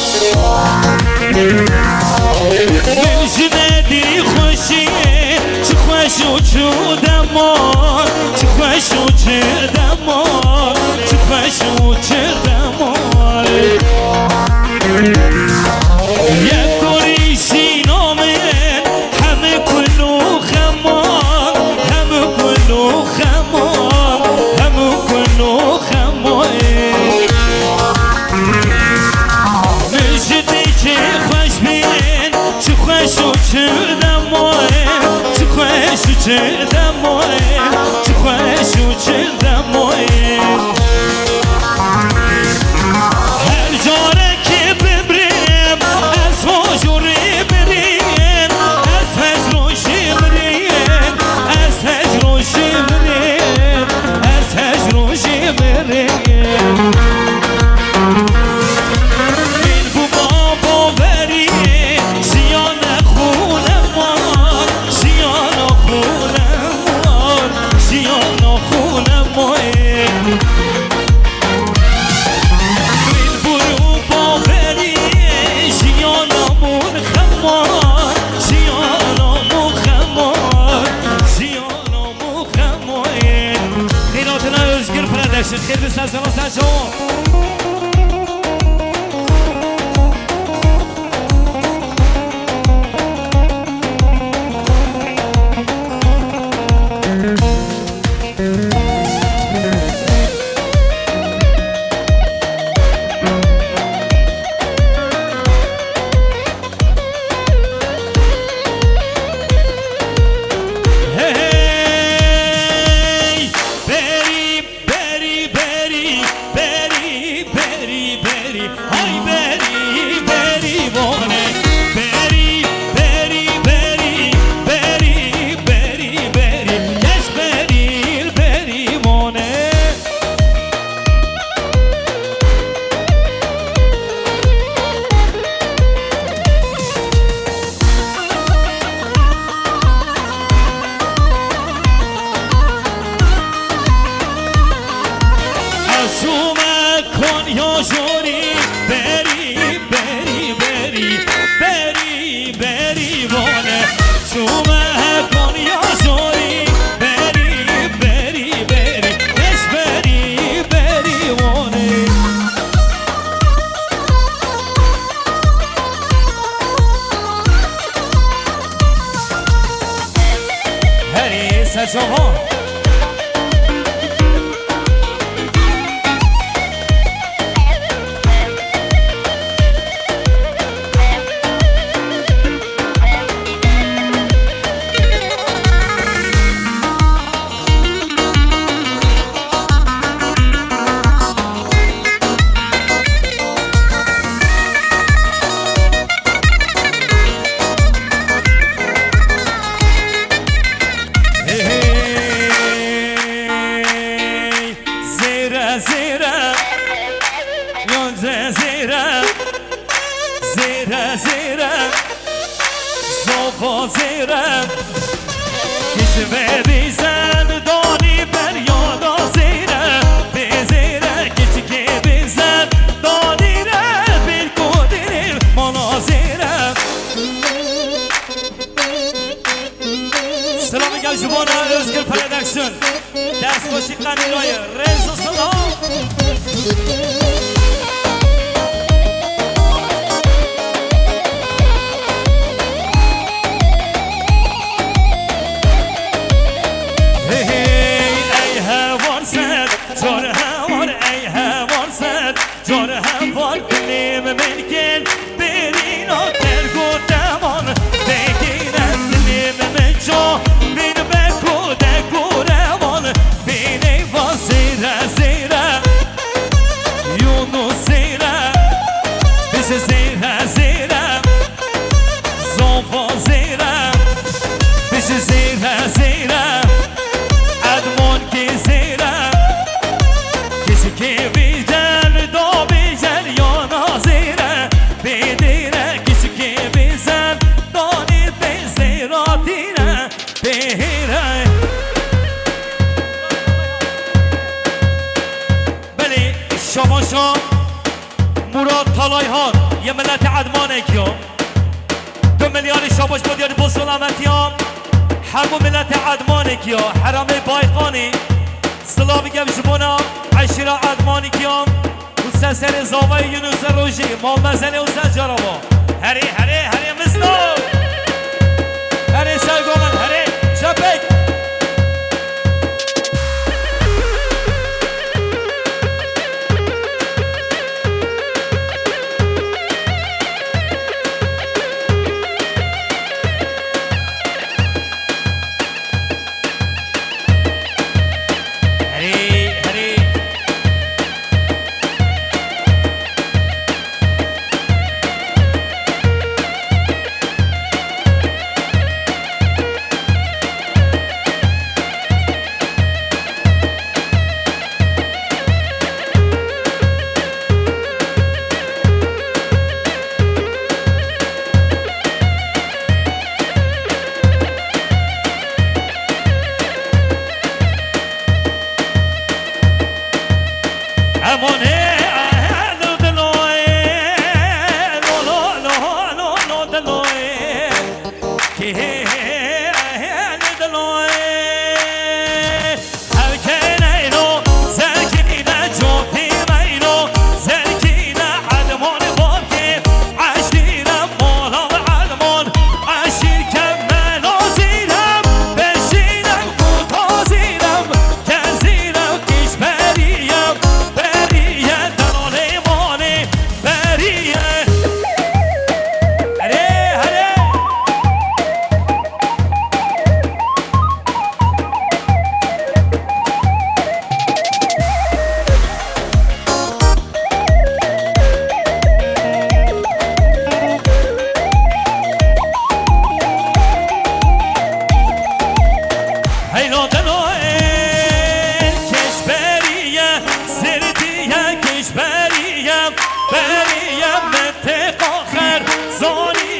دل جنedی خوشیه چه خوش و چه دمان چه خوش و چه دمان چه خوش و چه دمان یه گریشی دموی چه خوش و چه دموی هر جاره که ببریم از حجوری بریم از هجروشی بریم از هجروشی بریم از هجروشی بریم من بو بابا بری زیان خونمان زیان خونمان زیان خونمان من برو باوری زیانمون خمان زیانمون خمان زیانمون خمان خیراتنا özgür پردشت خیر بسر زمان سرچون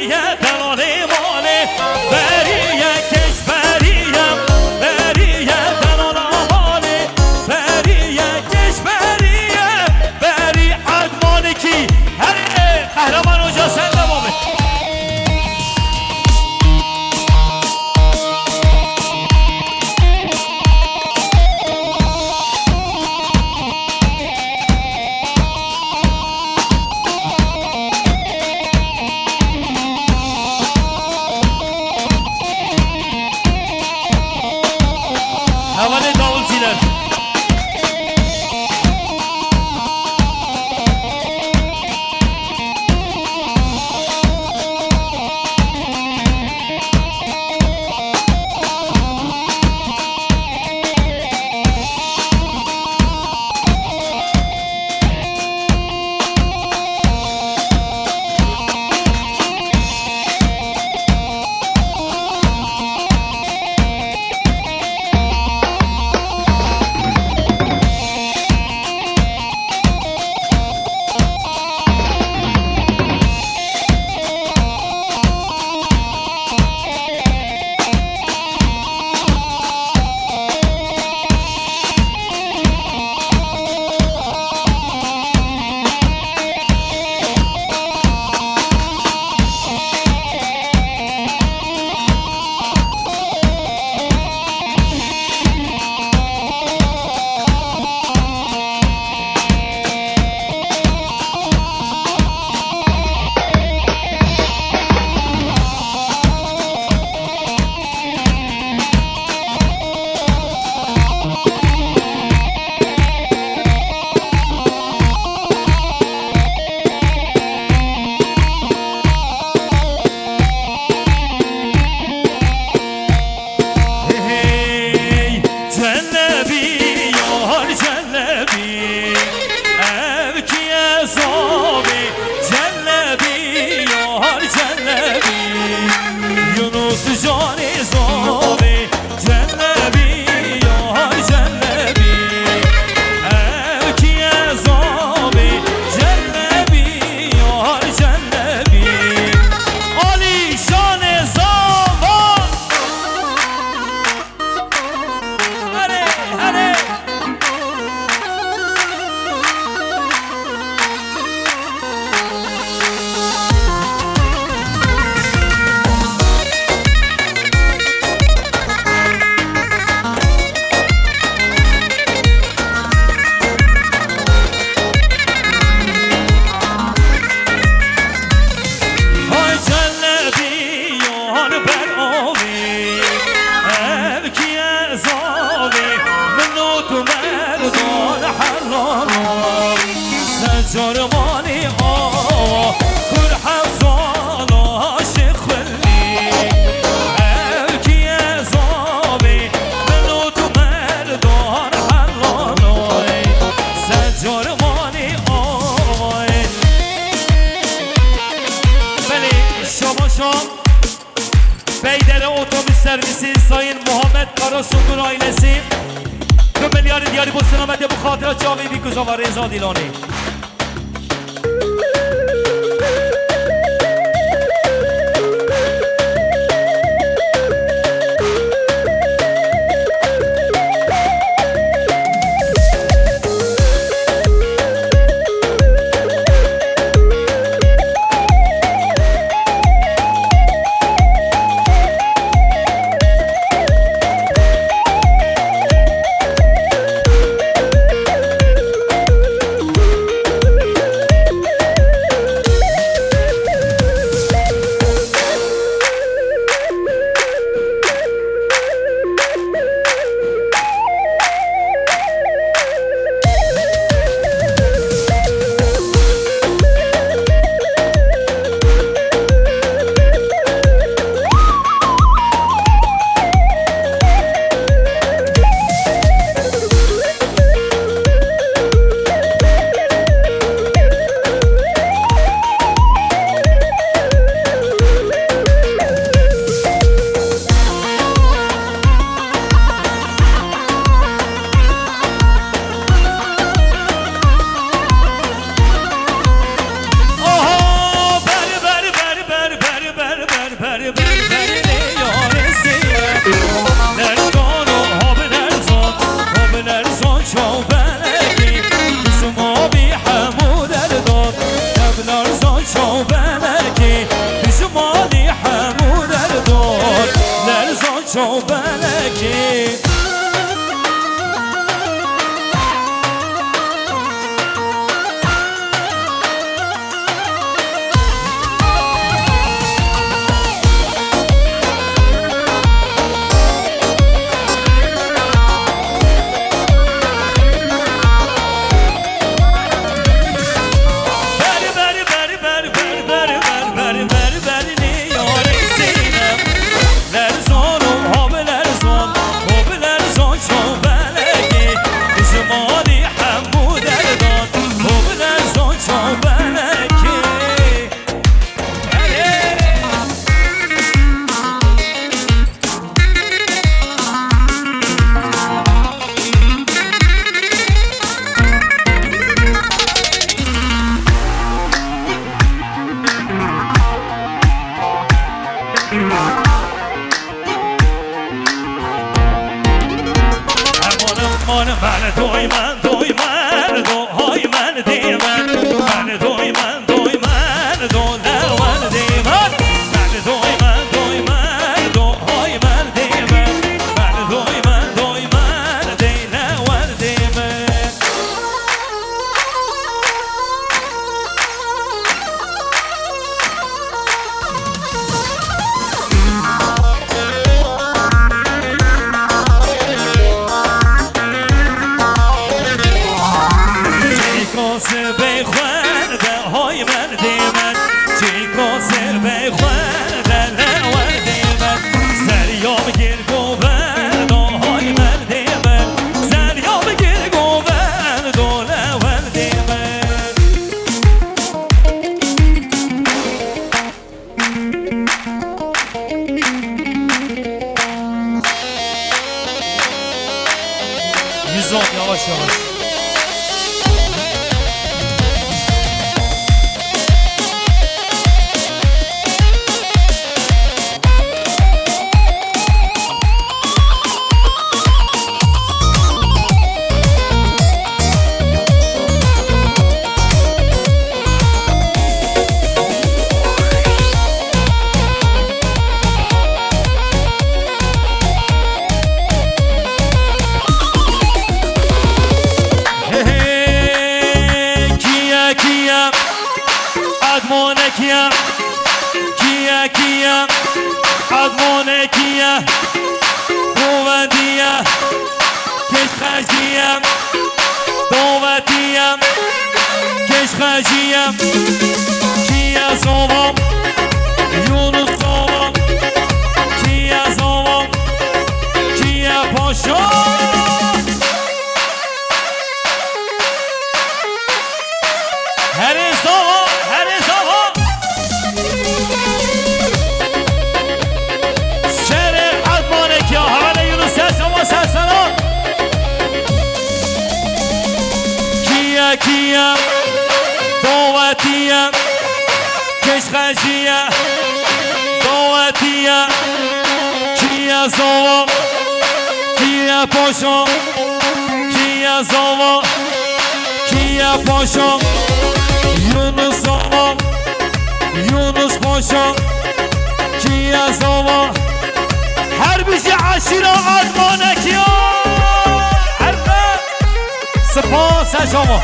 بریه دلاله ماله بریه کش بریه بریه دلاله ماله بریه کش بریه بری ادمانه کی هر قهرمان اونجا سن دوامه حواله داولچیler جرماني كل حصان عاشق خلي هاكي يا زابي منوت مردان حراناي جرماني بله شما شام بیدر اتوبüs servisi Sayın Muhammed Karasungur ailesi 2 milyar دیاری bu سلامت bu خاطرات جاوی بیگذار و رضا دیلانی چوبنکی Yavaş yavaş. Kia admone kia Bovandia Keşkajia Dovatia Keşkajia Kia zovom Yunus zovom Kia zovom Kia poşo Heri zovom Heri zovom Kia Dovatia Keşkajia Dovatia Kia zovo Kia poşo Kia zovo Kia poşo Yunus zovo Yunus poşo Kia zovo Her bizi aşira admane kia Erbe Spas şomo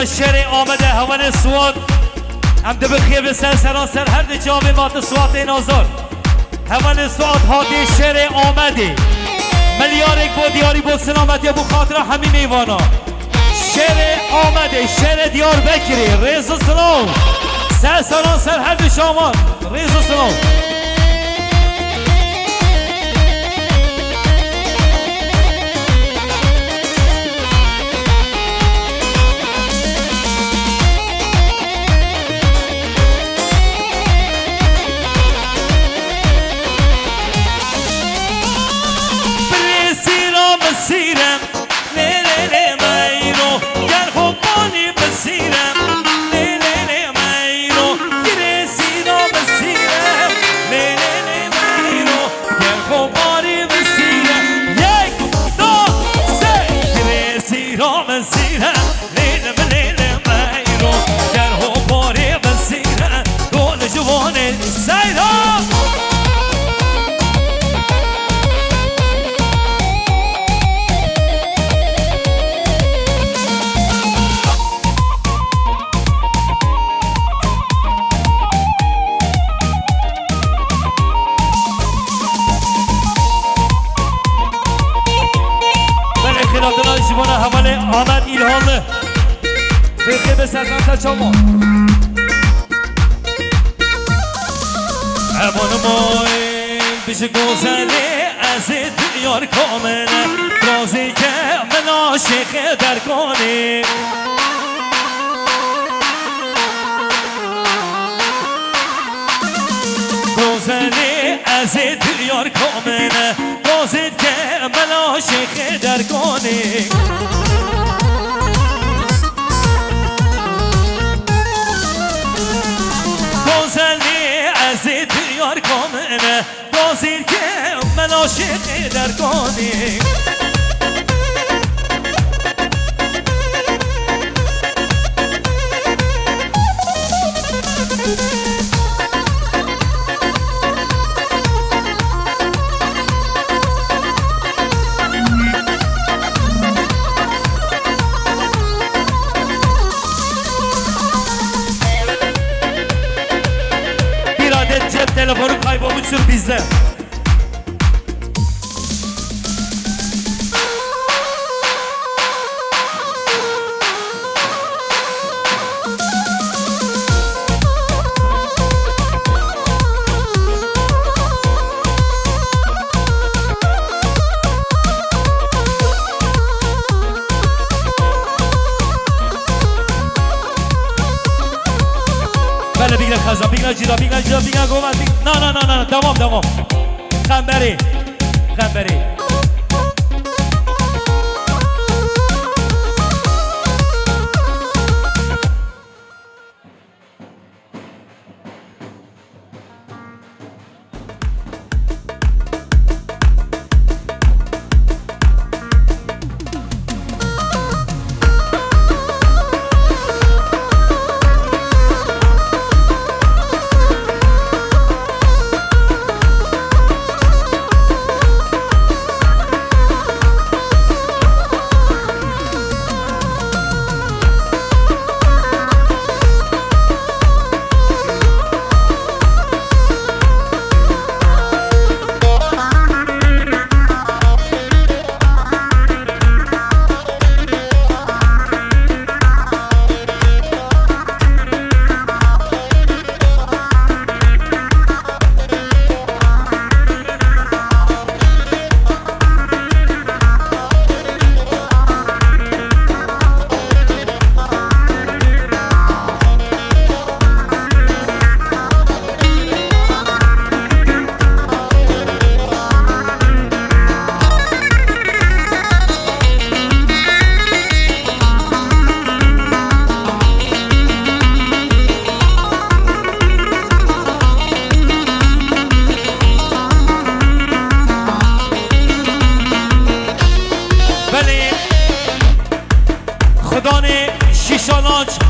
شعر آمده هوان سواد هم ده بخیر به سر سراسر هر ده جامعه مات سواد این آزار هوان سواد هاتی شعر آمده ملیارک با دیاری با سلامت یا با خاطر همین میوانا شعر آمده شعر دیار بکری ریز و سلام سر سراسر هر ده شامان ریز و سلام مسیرم لیلی میرو گر خوبانی مسیرم لیلی میرو گر سینا مسیرم لیلی میرو گر خوبانی مسیرم یک دو سه گر سینا مسیرم لیلی میرو گر خوبانی مسیرم دول جوانی سیرم آمد ایلهانه بخیر به سلطنت چامان امان مای بیش گذله از دیار کامله رازی که من عاشق در کنی گذله از دیار کامله رازی که من عاشق در کنی عزیز یار کامنه بازیر که من عاشق در کنی telefonu kaybolmuştur bizde. بله بگیره خزان بگیره جیرا بگیره جیرا بگیره گومد نه دوام خنبری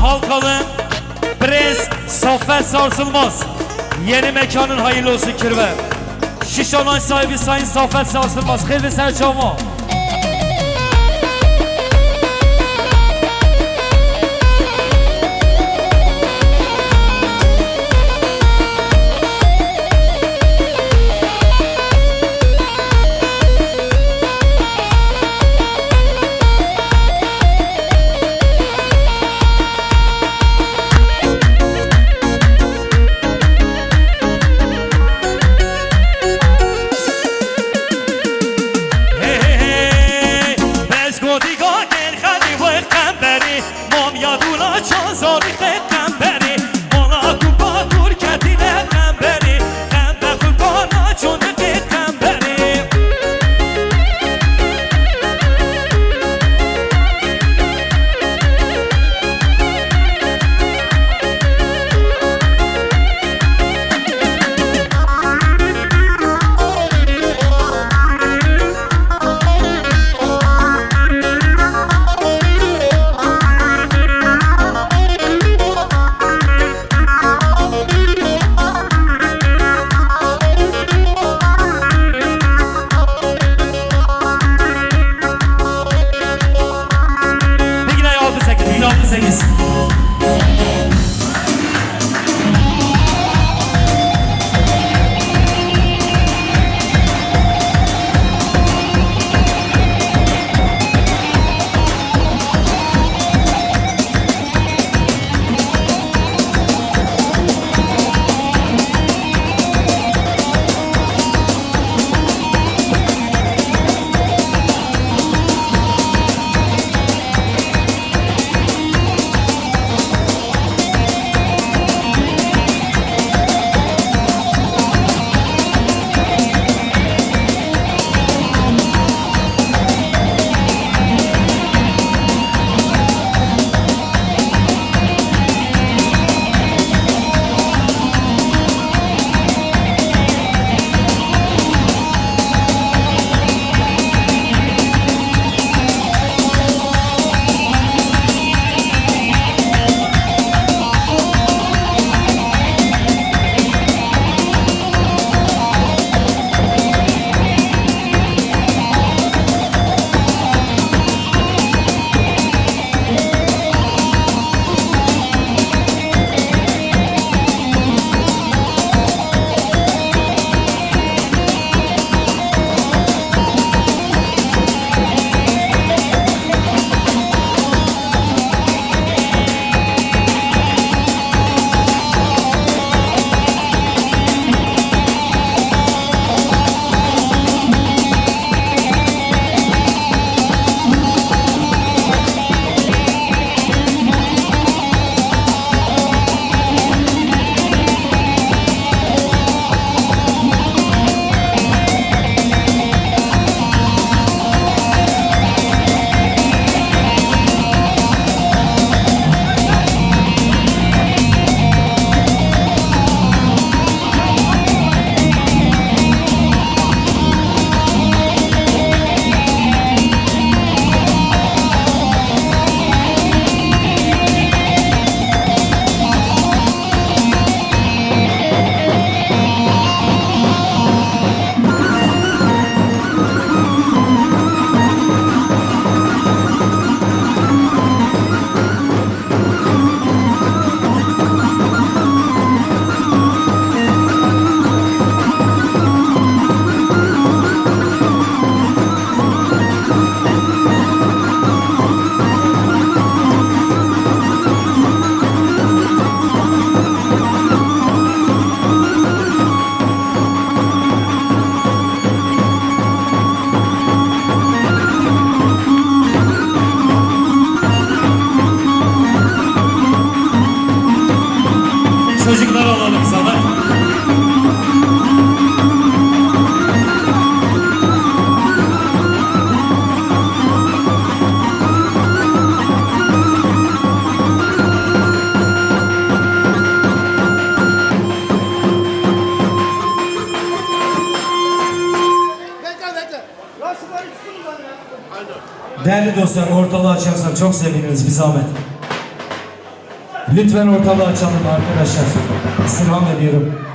Halkalı Brez Saffet Sarsılmaz yeni mekanın hayırlı olsun kirve Şişalan sahibi Sayın Saffet Sarsılmaz Hayırlı Serçama اونا چازاری قنبری مالا کوبا دور کدینه قنبری قنبه قربانا چون قنبری بگیرای 6 Çocuklar alalım sana. Değerli dostlar, ortalığı açarsan çok seviniriz, bir zahmet. Lütfen ortalığı açalım arkadaşlar. İstirham ediyorum.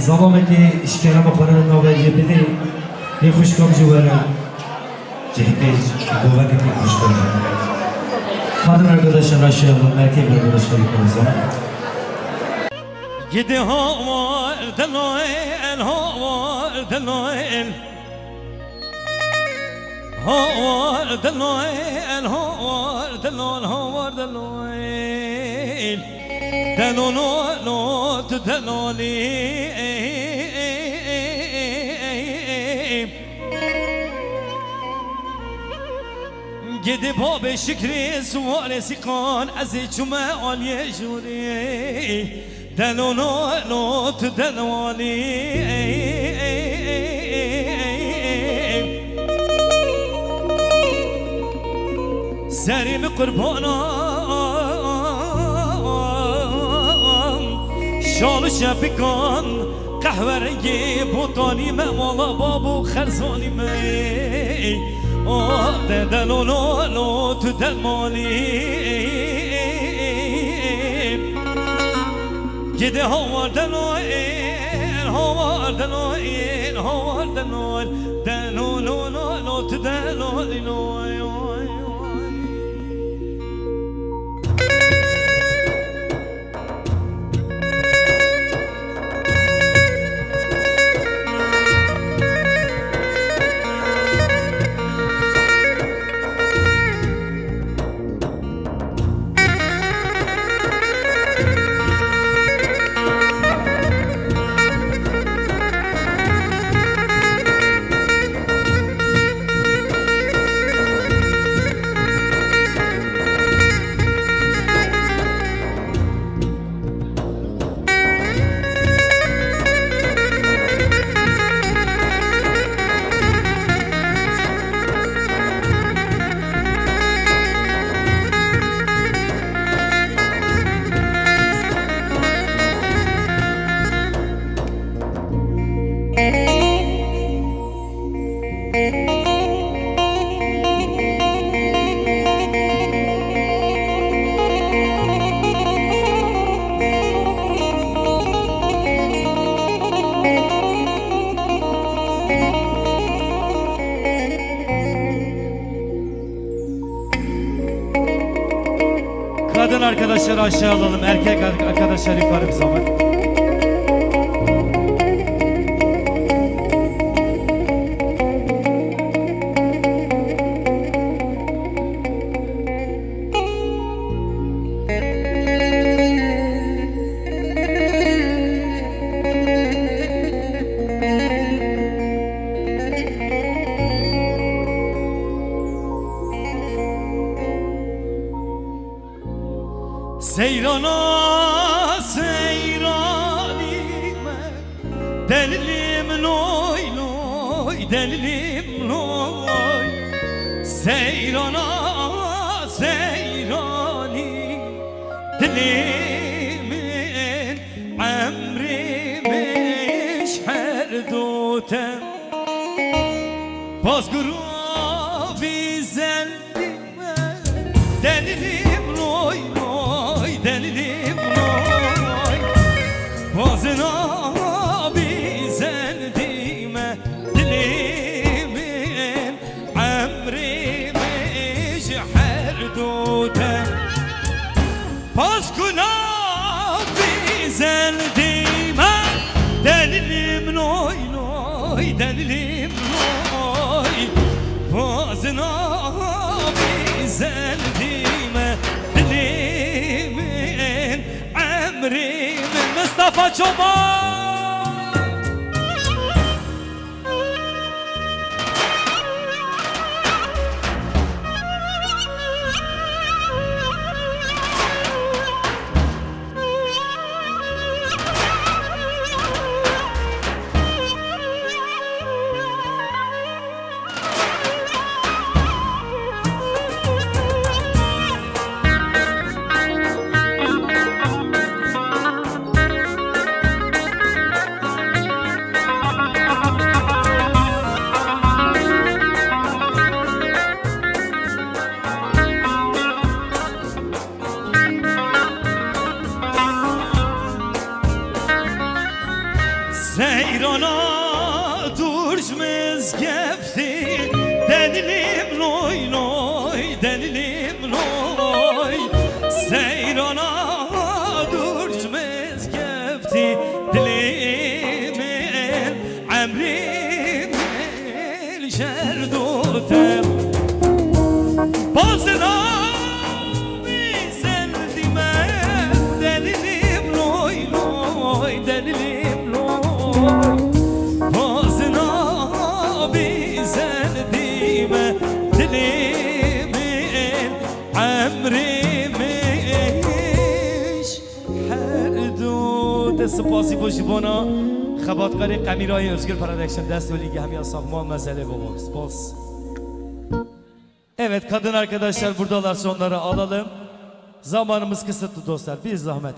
Zamanki işkere bakanın navayı beni bir kuşkam cüvera. Cehkeş bu vakit bir kuşkam. Kadın arkadaşlar aşağıya, erkek arkadaşlar yukarıza. Gidi havar daloel, havar daloel. Havar daloel, havar daloel, havar daloel. Dalolo tu daloli. Gidi bab şükri suvaresi kan az cuma aliye juri. Dalolo tu daloli. Serimi kurbanam شال شبکان قهوه‌رنگی بوتانی مالا بابو خرزانی می آه دلولو تو دل مالی گده هوار دلوین هوار دلوین هوار دلوین دلولو تو دلوین Kadın arkadaşları aşağı alalım, erkek arkadaşlar yukarı bir zaman. Seyrana seyranime delilim loy loy delilim loy Seyrana seyrani dilimin emrimiş her dotem Bazguravi zendime delilim loy loy delilim loy Bazına bizendime dilimin emrimiş her dotem Bazguna bizendime delilim loy loy delilim loy Bazına bizendime dilimin emrimin Mustafa Çoban mezgefti Denilim loy loy denilim loy Seyrana durç mezgefti Dilimin emrimin şerdutem Bazına bizel dime Denilim loy loy denilim loy Bazına bizel dime Dilimin emrimiş Her سپاسی باشی بانا خباتکاری قمیرای özgür پرودکشن دست و لیگی همی asakma mesele babam spas. Evet kadın arkadaşlar buradalar, sonları alalım. Zamanımız kısıtlı dostlar, bir zahmet.